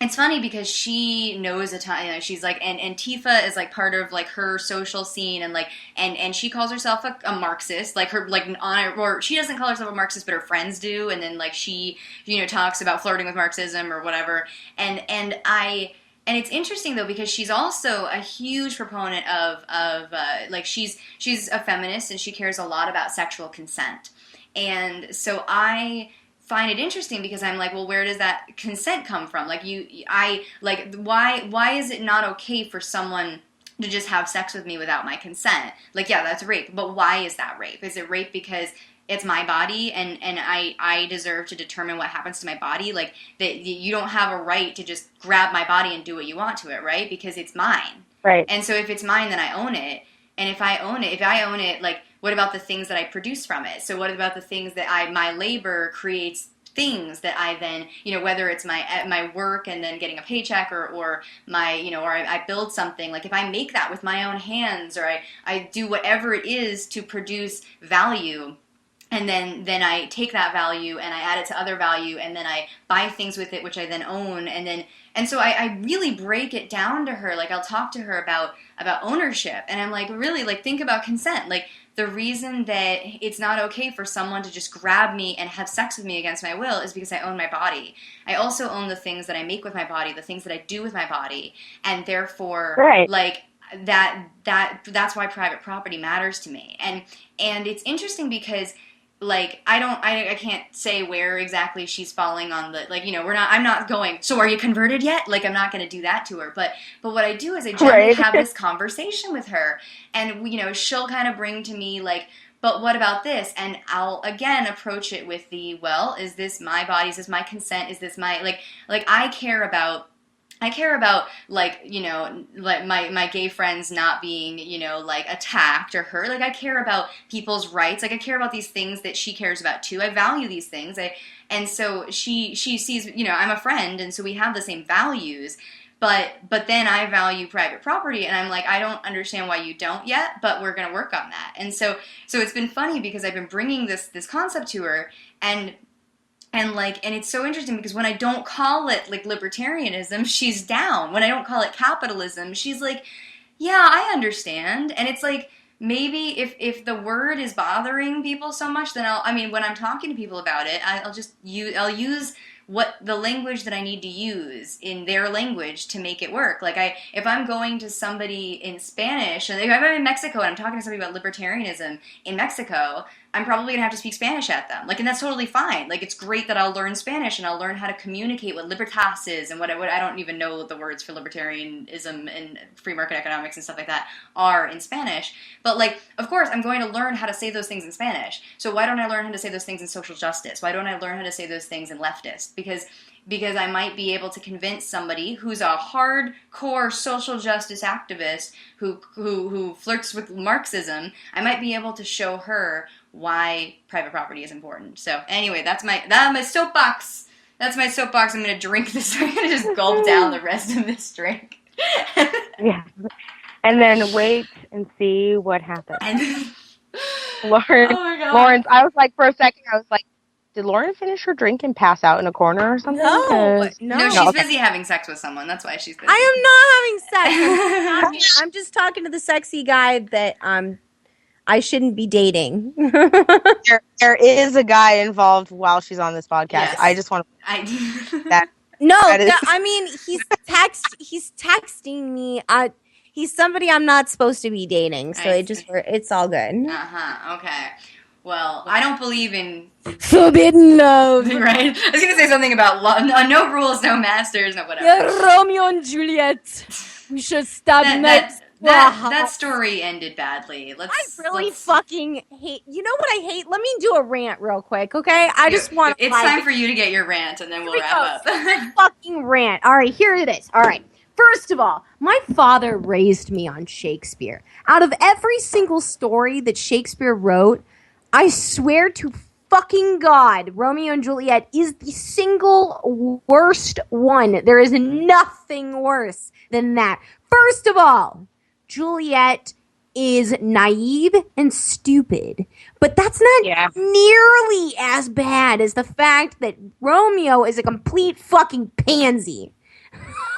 it's funny because she knows a ton. You know, she's like, and Tifa is like part of like her social scene, and like, and she calls herself a Marxist. Like her, like or she doesn't call herself a Marxist, but her friends do. And then like she, talks about flirting with Marxism or whatever. And it's interesting though because she's also a huge proponent of like she's a feminist and she cares a lot about sexual consent. And so I find it interesting because I'm like, well, where does that consent come from? Like why is it not okay for someone to just have sex with me without my consent? Like, yeah, that's rape, but why is that rape? Is it rape because it's my body and I deserve to determine what happens to my body? Like, that you don't have a right to just grab my body and do what you want to it, right? Because it's mine. Right. And so if it's mine, then I own it. And if I own it, like, what about the things that I produce from it? So what about the things that my labor creates things that I then, whether it's my work and then getting a paycheck or my, or I build something, like if I make that with my own hands or I do whatever it is to produce value, and then I take that value and I add it to other value and then I buy things with it which I then own, and so I really break it down to her. Like I'll talk to her about ownership, and I'm like, really, like think about consent. Like the reason that it's not okay for someone to just grab me and have sex with me against my will is because I own my body. I also own the things that I make with my body, the things that I do with my body, and therefore, right. like that's why private property matters to me. And it's interesting because, like, I can't say where exactly she's falling on the, like, I'm not going, so are you converted yet? Like, I'm not going to do that to her. But what I do is I generally have this conversation with her, and, she'll kind of bring to me, like, but what about this? And I'll, again, approach it with the, well, is this my body? Is this my consent? Is this my, like, I care about, like, like my gay friends not being, like attacked or hurt. Like I care about people's rights. Like I care about these things that she cares about too. I value these things. And so she sees, I'm a friend, and so we have the same values. But then I value private property, and I'm like, I don't understand why you don't yet, but we're gonna work on that. And so it's been funny because I've been bringing this concept to her, and it's so interesting because when I don't call it like libertarianism, she's down. When I don't call it capitalism, she's like, yeah, I understand. And it's like, maybe if the word is bothering people so much, then when I'm talking to people about it, I'll use what the language that I need to use in their language to make it work. Like if I'm going to somebody in Spanish, and if I'm in Mexico and I'm talking to somebody about libertarianism in Mexico, I'm probably gonna have to speak Spanish at them. Like, and that's totally fine. Like, it's great that I'll learn Spanish and I'll learn how to communicate what libertas is and what I don't even know what the words for libertarianism and free market economics and stuff like that are in Spanish. But like, of course, I'm going to learn how to say those things in Spanish. So why don't I learn how to say those things in social justice? Why don't I learn how to say those things in leftist? Because I might be able to convince somebody who's a hardcore social justice activist who flirts with Marxism. I might be able to show her why private property is important. So anyway, that's my soapbox. That's my soapbox. I'm going to drink this. I'm going to just gulp down the rest of this drink. Yeah. And then wait and see what happens. Lauren, oh my God. Lawrence, I was like, for a second, I was like, did Lauren finish her drink and pass out in a corner or something? No, she's busy having sex with someone. That's why she's busy. I am not having sex. I'm just talking to the sexy guy that I shouldn't be dating. there is a guy involved while she's on this podcast. Yes. I just want to that. No, I mean he's texting me. He's somebody I'm not supposed to be dating, so it's all good. Okay. Well, I don't believe in forbidden love. Right? I was going to say something about love. No rules, no masters, no whatever. Yeah, Romeo and Juliet. We should stop that story ended badly. I fucking hate. You know what I hate? Let me do a rant real quick, okay? I just want. It's time for you to get your rant, and then we'll wrap up. Fucking rant. All right, here it is. All right. First of all, my father raised me on Shakespeare. Out of every single story that Shakespeare wrote, I swear to fucking God, Romeo and Juliet is the single worst one. There is nothing worse than that. First of all, Juliet is naive and stupid, but that's not nearly as bad as the fact that Romeo is a complete fucking pansy.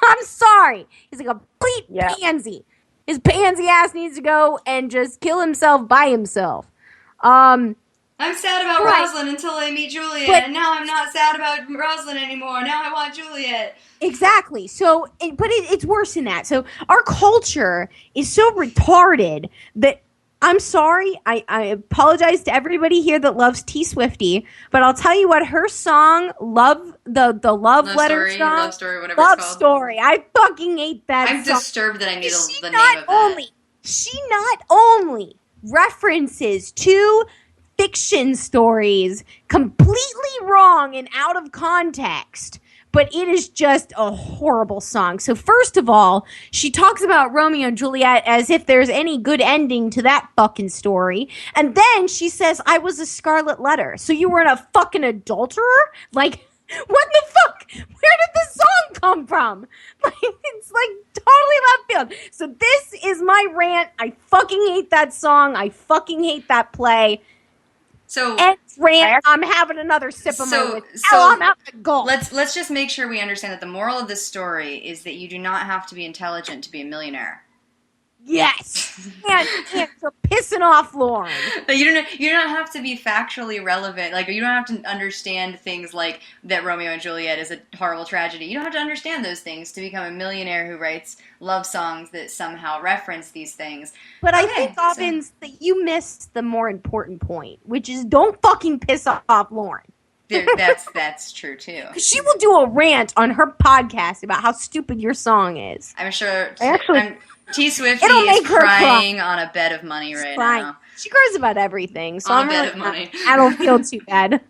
I'm sorry. He's a complete Yeah. pansy. His pansy ass needs to go and just kill himself by himself. I'm sad about Right. Rosalind until I meet Juliet, But- and now I'm not sad about Rosalind anymore. Now I want Juliet. Exactly. So, it's worse than that. So, our culture is so retarded that I'm sorry. I apologize to everybody here that loves T Swiftie, but I'll tell you what, her song, the love letter story, song, love story, whatever Love it's called. Story. I fucking hate that I'm song. disturbed that I need the name not of that. She not only references two fiction stories completely wrong and out of context, but it is just a horrible song. So first of all, she talks about Romeo and Juliet as if there's any good ending to that fucking story. And then she says, I was a scarlet letter. So you were a fucking adulterer? Like, what the fuck? Where did the song come from? Like, it's like totally left field. So this is my rant. I fucking hate that song. I fucking hate that play. So And rant, I'm having another sip of my whiskey. I'm out the goal. Let's just make sure we understand that the moral of this story is that you do not have to be intelligent to be a millionaire. Yes. and for pissing off Lauren. You don't have to be factually relevant. Like, you don't have to understand things like that Romeo and Juliet is a horrible tragedy. You don't have to understand those things to become a millionaire who writes love songs that somehow reference these things. But I think, Avens, that you missed the more important point, which is don't fucking piss off Lauren. That's true too. Because she will do a rant on her podcast about how stupid your song is. I'm sure. T Swiftie is crying on a bed of money right now. She cries about everything, so on a bed of money. I don't feel too bad.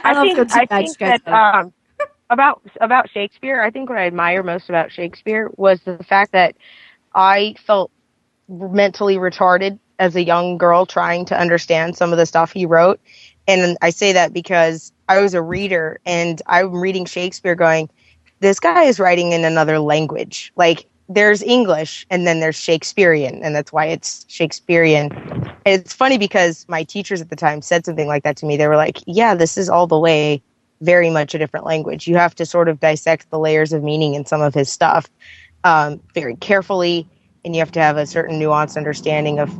I don't feel too bad. About Shakespeare, I think what I admire most about Shakespeare was the fact that I felt mentally retarded as a young girl trying to understand some of the stuff he wrote. And I say that because I was a reader and I'm reading Shakespeare going, this guy is writing in another language. Like, there's English and then there's Shakespearean, and that's why it's Shakespearean. And it's funny because my teachers at the time said something like that to me. They were like, yeah, this is all the way very much a different language. You have to sort of dissect the layers of meaning in some of his stuff very carefully, and you have to have a certain nuanced understanding of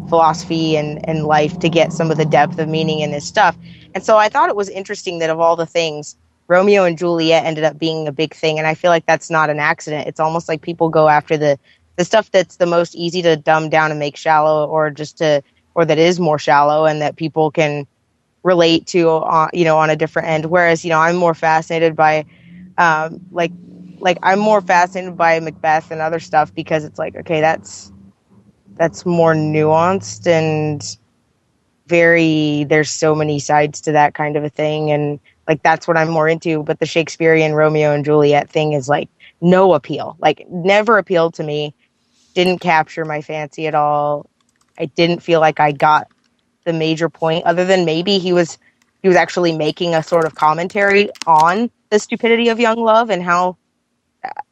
philosophy and life to get some of the depth of meaning in his stuff. And so I thought it was interesting that of all the things, Romeo and Juliet ended up being a big thing, and I feel like that's not an accident. It's almost like people go after the stuff that's the most easy to dumb down and make shallow, or that is more shallow and that people can relate to, on a different end. Whereas, I'm more fascinated by, I'm more fascinated by Macbeth and other stuff because it's like, okay, that's more nuanced and there's so many sides to that kind of a thing, and like that's what I'm more into. But the Shakespearean Romeo and Juliet thing is like no appeal, like never appealed to me, didn't capture my fancy at all. I didn't feel like I got the major point, other than maybe he was actually making a sort of commentary on the stupidity of young love and how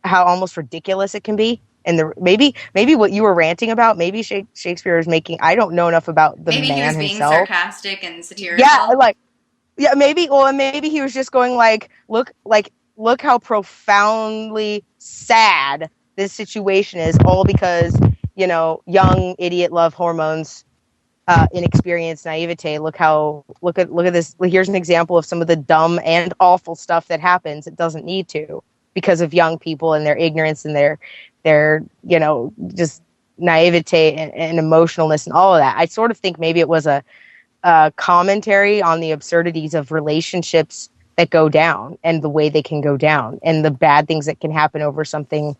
almost ridiculous it can be. And maybe what you were ranting about, maybe Shakespeare is making, I don't know enough about the man himself. Maybe he was being sarcastic and satirical. Yeah, maybe he was just going like, look how profoundly sad this situation is, all because, young idiot love hormones, inexperienced naivete. Look at this. Here's an example of some of the dumb and awful stuff that happens. It doesn't need to, because of young people and their ignorance and their just naivete and emotionalness and all of that. I sort of think maybe it was a commentary on the absurdities of relationships that go down and the way they can go down and the bad things that can happen over something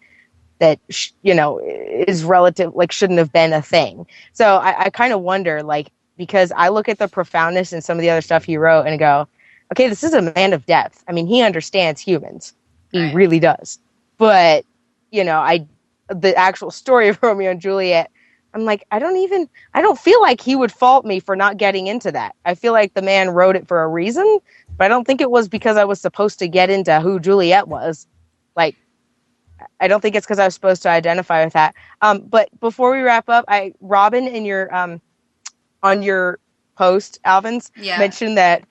that, is relative, like shouldn't have been a thing. So I kind of wonder, like, because I look at the profoundness in some of the other stuff he wrote and go, okay, this is a man of depth. I mean, he understands humans. He really does. But, the actual story of Romeo and Juliet, I'm like, I don't feel like he would fault me for not getting into that. I feel like the man wrote it for a reason, but I don't think it was because I was supposed to get into who Juliet was. Like, I don't think it's because I was supposed to identify with that. But before we wrap up, Robin, in your on your post, Avens, mentioned that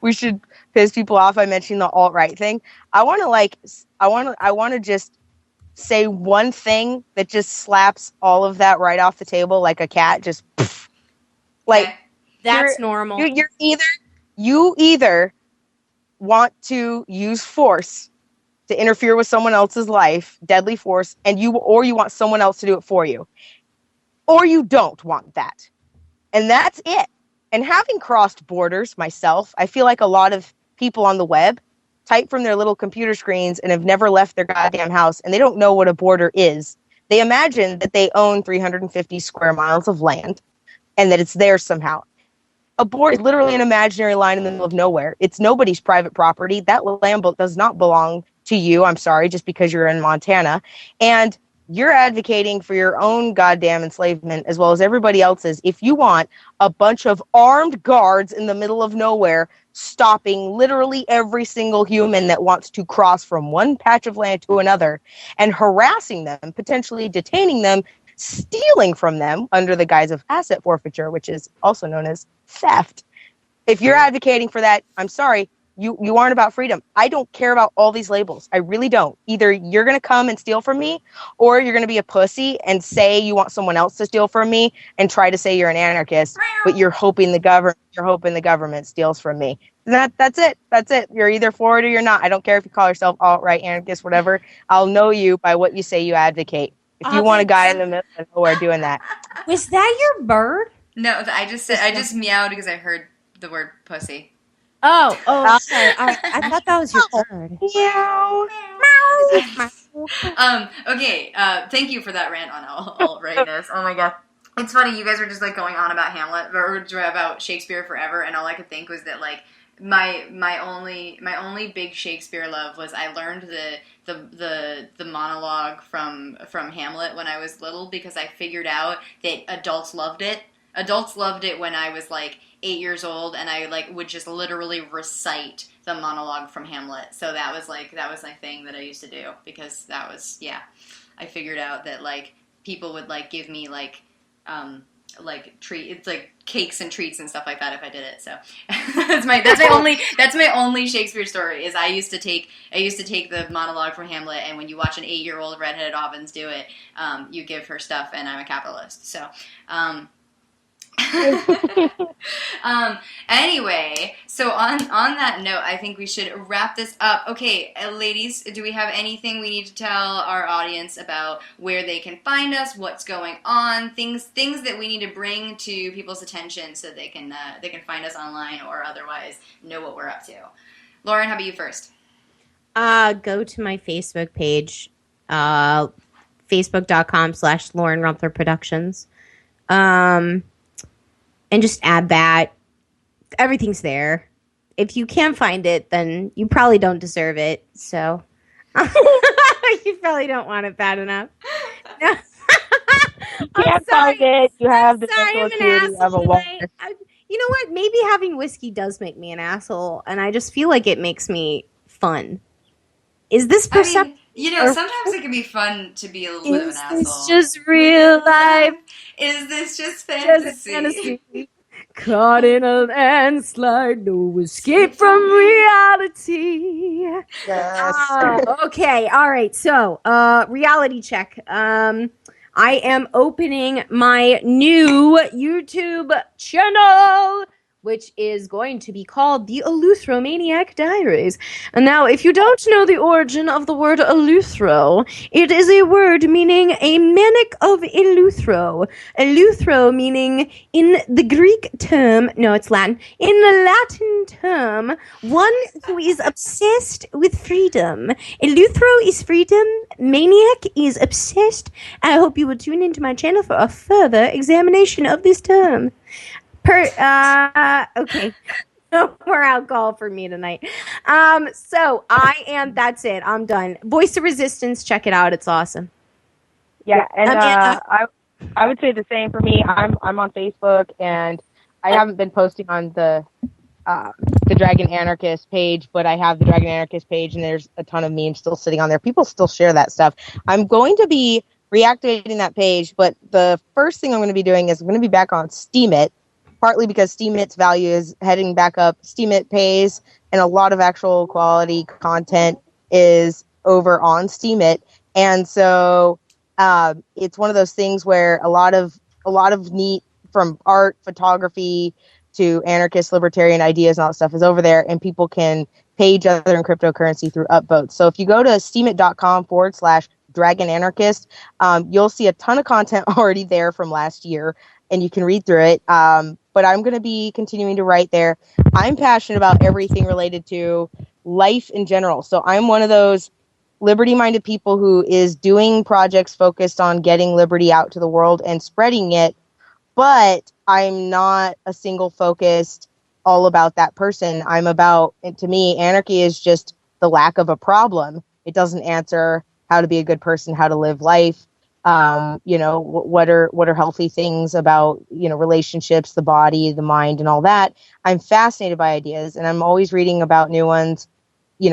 we should piss people off by mentioning the alt-right thing. I want to just say one thing that just slaps all of that right off the table like a cat. Just like Okay. That's normal. You either want to use force to interfere with someone else's life, deadly force, or you want someone else to do it for you, or you don't want that, and that's it. And having crossed borders myself, I feel like a lot of people on the web type from their little computer screens and have never left their goddamn house, and they don't know what a border is. They imagine that they own 350 square miles of land and that it's theirs somehow. A border is literally an imaginary line in the middle of nowhere. It's nobody's private property. That land does not belong to you, I'm sorry, just because you're in Montana. And you're advocating for your own goddamn enslavement as well as everybody else's if you want a bunch of armed guards in the middle of nowhere stopping literally every single human that wants to cross from one patch of land to another and harassing them, potentially detaining them, stealing from them under the guise of asset forfeiture, which is also known as theft. If you're advocating for that, I'm sorry, you aren't about freedom. I don't care about all these labels. I really don't. Either you're going to come and steal from me, or you're going to be a pussy and say you want someone else to steal from me and try to say you're an anarchist, but you're hoping the government steals from me. That's it. That's it. You're either for it or you're not. I don't care if you call yourself alt-right, anarchist, whatever. I'll know you by what you say you advocate. If you want a guy in the middle of nowhere doing that. Was that your bird? No, I just meowed because I heard the word pussy. Oh, sorry. I thought that was your bird. Meow. Okay, thank you for that rant on alt-rightness. Oh my god. It's funny, you guys were just like going on about Hamlet, or about Shakespeare forever, and all I could think was that like my only big Shakespeare love was I learned the monologue from Hamlet when I was little because I figured out that adults loved it. Adults loved it when I was like 8 years old, and I like would just literally recite the monologue from Hamlet. So that was my thing that I used to do because that was I figured out that like people would like give me like cakes and treats and stuff like that if I did it. So that's my only Shakespeare story is I used to take the monologue from Hamlet, and when you watch an 8-year-old redheaded Avens do it, you give her stuff, and I'm a capitalist. So anyway, so on that note, I think we should wrap this up. Okay, ladies, do we have anything we need to tell our audience about where they can find us, what's going on, things that we need to bring to people's attention so they can find us online or otherwise know what we're up to? Lauren, how about you first? Go to my Facebook page, facebook.com/Lauren Rumpler Productions. And just add that. Everything's there. If you can't find it, then you probably don't deserve it. So you probably don't want it bad enough. No. You can't find it. You have the mental acuity of a woman. You know what? Maybe having whiskey does make me an asshole, and I just feel like it makes me fun. Is this perception? Sometimes it can be fun to be a little bit of an asshole. Is this just real life? Is this just fantasy? Caught in a landslide, no escape from reality. Yes. Okay, all right. So, reality check. I am opening my new YouTube channel, which is going to be called the Eleuthromaniac Diaries. And now, if you don't know the origin of the word eleutro, it is a word meaning a manic of eleutro. Eleutro meaning in the Greek term, no, it's Latin, in the Latin term, one who is obsessed with freedom. Eleutro is freedom, maniac is obsessed. I hope you will tune into my channel for a further examination of this term. Okay. No more alcohol for me tonight. So that's it. I'm done. Voice of Resistance, check it out. It's awesome. Yeah, and I would say the same for me. I'm on Facebook, and I haven't been posting on the Dragon Anarchist page, but I have the Dragon Anarchist page, and there's a ton of memes still sitting on there. People still share that stuff. I'm going to be reactivating that page, but the first thing I'm going to be doing is I'm going to be back on Steemit, partly because Steemit's value is heading back up. Steemit pays, and a lot of actual quality content is over on Steemit. And so it's one of those things where a lot of neat, from art, photography to anarchist, libertarian ideas and all that stuff is over there, and people can pay each other in cryptocurrency through upvotes. So if you go to steemit.com/Dragon Anarchist, you'll see a ton of content already there from last year, and you can read through it. But I'm going to be continuing to write there. I'm passionate about everything related to life in general. So I'm one of those liberty-minded people who is doing projects focused on getting liberty out to the world and spreading it, but I'm not a single focused all about that person. I'm about, and to me, anarchy is just the lack of a problem. It doesn't answer how to be a good person, how to live life. What are healthy things about, relationships, the body, the mind, and all that. I'm fascinated by ideas, and I'm always reading about new ones,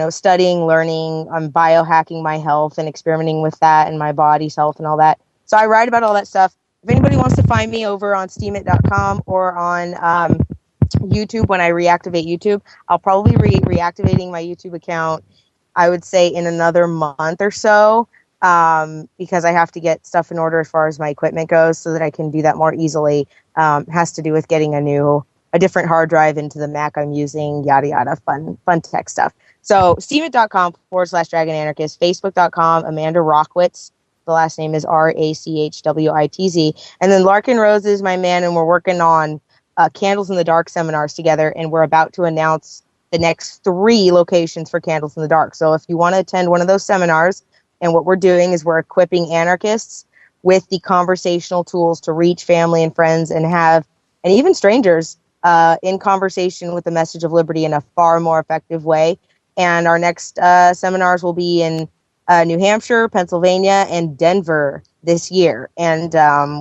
studying, learning. I'm biohacking my health and experimenting with that and my body's health and all that. So I write about all that stuff. If anybody wants to find me over on steemit.com or on YouTube, when I reactivate YouTube, I'll probably be reactivating my YouTube account, I would say, in another month or so, because I have to get stuff in order as far as my equipment goes so that I can do that more easily. Has to do with getting a different hard drive into the Mac I'm using, yada, yada, fun tech stuff. So steemit.com/Dragon Anarchist, Facebook.com, Amanda Rachwitz. The last name is Rachwitz. And then Larkin Rose is my man, and we're working on Candles in the Dark seminars together, and we're about to announce the next 3 locations for Candles in the Dark. So if you want to attend one of those seminars, and what we're doing is we're equipping anarchists with the conversational tools to reach family and friends and even strangers in conversation with the message of liberty in a far more effective way. And our next seminars will be in New Hampshire, Pennsylvania, and Denver this year. And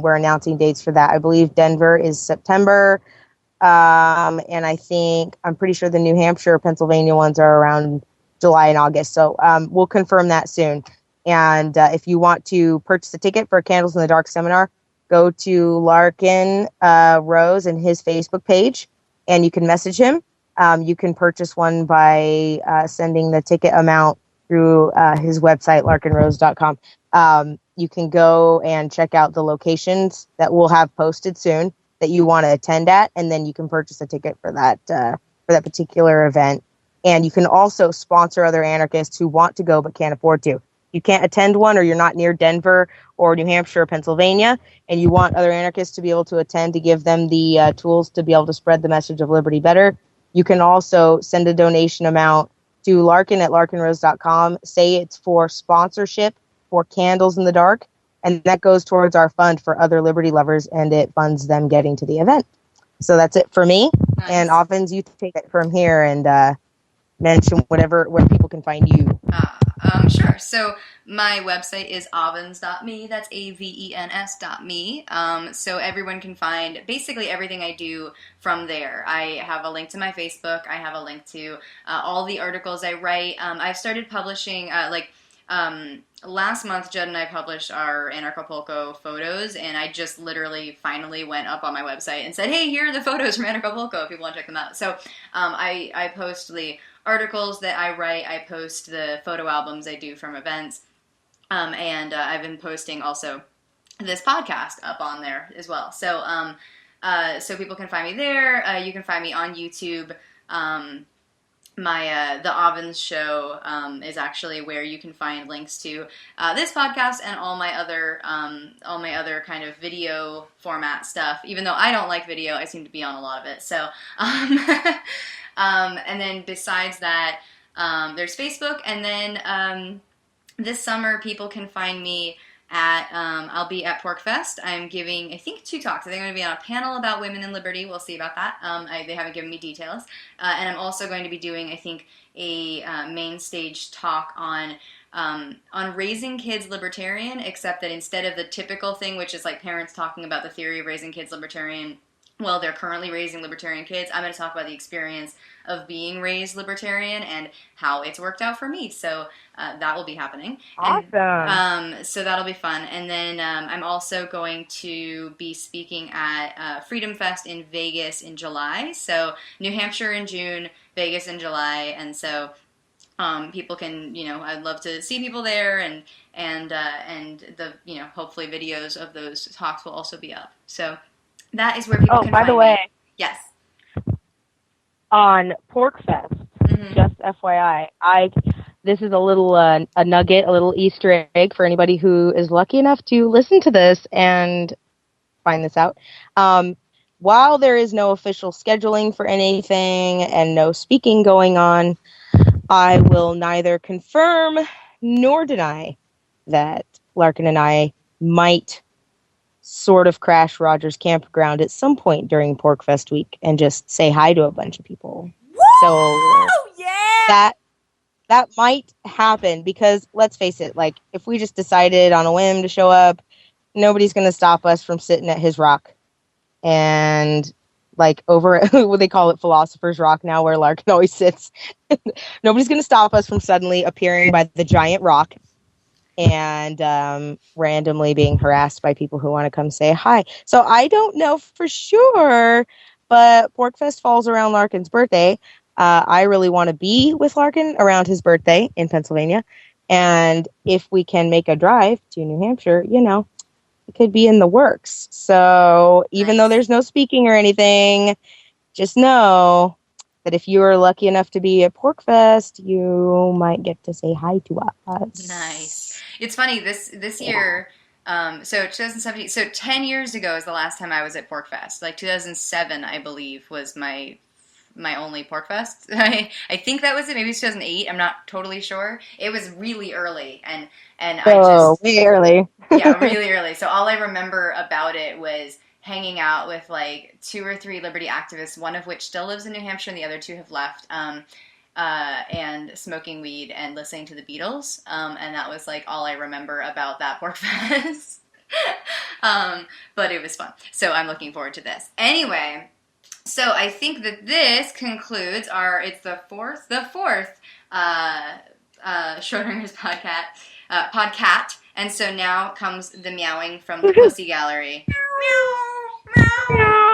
we're announcing dates for that. I believe Denver is September. And I'm pretty sure the New Hampshire, Pennsylvania ones are around July and August. So we'll confirm that soon. And if you want to purchase a ticket for Candles in the Dark seminar, go to Larkin Rose and his Facebook page, and you can message him. You can purchase one by sending the ticket amount through his website, larkinrose.com. You can go and check out the locations that we'll have posted soon that you want to attend at, and then you can purchase a ticket for that particular event. And you can also sponsor other anarchists who want to go but can't afford to. You can't attend one, or you're not near Denver or New Hampshire or Pennsylvania, and you want other anarchists to be able to attend to give them the tools to be able to spread the message of liberty better. You can also send a donation amount to Larkin at larkinrose.com. Say it's for sponsorship for Candles in the Dark, and that goes towards our fund for other liberty lovers, and it funds them getting to the event. So that's it for me. Nice. And Avens, you take it from here and mention where people can find you. Sure. So my website is avens.me. That's AVENS.me. So everyone can find basically everything I do from there. I have a link to my Facebook. I have a link to all the articles I write. I've started publishing, last month, Judd and I published our Anarchapulco photos, and I just literally finally went up on my website and said, hey, here are the photos from Anarchapulco if people want to check them out. So I post the articles that I write, I post the photo albums I do from events, and I've been posting also this podcast up on there as well. So so people can find me there. You can find me on YouTube. The Avens show is actually where you can find links to this podcast and all my other kind of video format stuff. Even though I don't like video, I seem to be on a lot of it. So, and then besides that, there's Facebook, and then this summer people can find me at I'll be at PorcFest. I'm giving, I think, 2 talks. I think I'm going to be on a panel about women in liberty. We'll see about that. They haven't given me details. And I'm also going to be doing, I think, a main stage talk on raising kids libertarian, except that instead of the typical thing, which is like parents talking about the theory of raising kids libertarian, well, they're currently raising libertarian kids. I'm going to talk about the experience of being raised libertarian and how it's worked out for me. So that will be happening. Awesome. And, so that'll be fun. And then I'm also going to be speaking at Freedom Fest in Vegas in July. So New Hampshire in June, Vegas in July. And so people can, I'd love to see people there, and the, hopefully videos of those talks will also be up. So that is where people can by find the way, me. Yes. On PorkFest, just FYI, this is a little a nugget, a little Easter egg for anybody who is lucky enough to listen to this and find this out. While there is no official scheduling for anything and no speaking going on, I will neither confirm nor deny that Larkin and I might sort of crash Rogers Campground at some point during PorkFest week and just say hi to a bunch of people. Woo! So Yeah! that might happen, because let's face it, like, if we just decided on a whim to show up, nobody's going to stop us from sitting at his rock. And like over what they call it, Philosopher's Rock now, where Larkin always sits. Nobody's going to stop us from suddenly appearing by the giant rock and randomly being harassed by people who want to come say hi. So I don't know for sure, but PorkFest falls around Larkin's birthday. I really want to be with Larkin around his birthday in Pennsylvania. And if we can make a drive to New Hampshire, it could be in the works. So even though there's no speaking or anything, just know that if you are lucky enough to be at PorkFest, you might get to say hi to us. Nice. It's funny, this year, so 2017, so 10 years ago is the last time I was at PorkFest. Like 2007, I believe, was my only PorkFest. I think that was it. Maybe it's 2008. I'm not totally sure. It was really early, and way early. Yeah, really early. So all I remember about it was hanging out with like 2 or 3 liberty activists, one of which still lives in New Hampshire, and the other 2 have left. And smoking weed and listening to the Beatles. And that was like all I remember about that PorkFest. But it was fun. So I'm looking forward to this. Anyway. So I think that this concludes it's the fourth Schrodinger's Podcat. And so now comes the meowing from the Pussy Gallery. Meow, meow.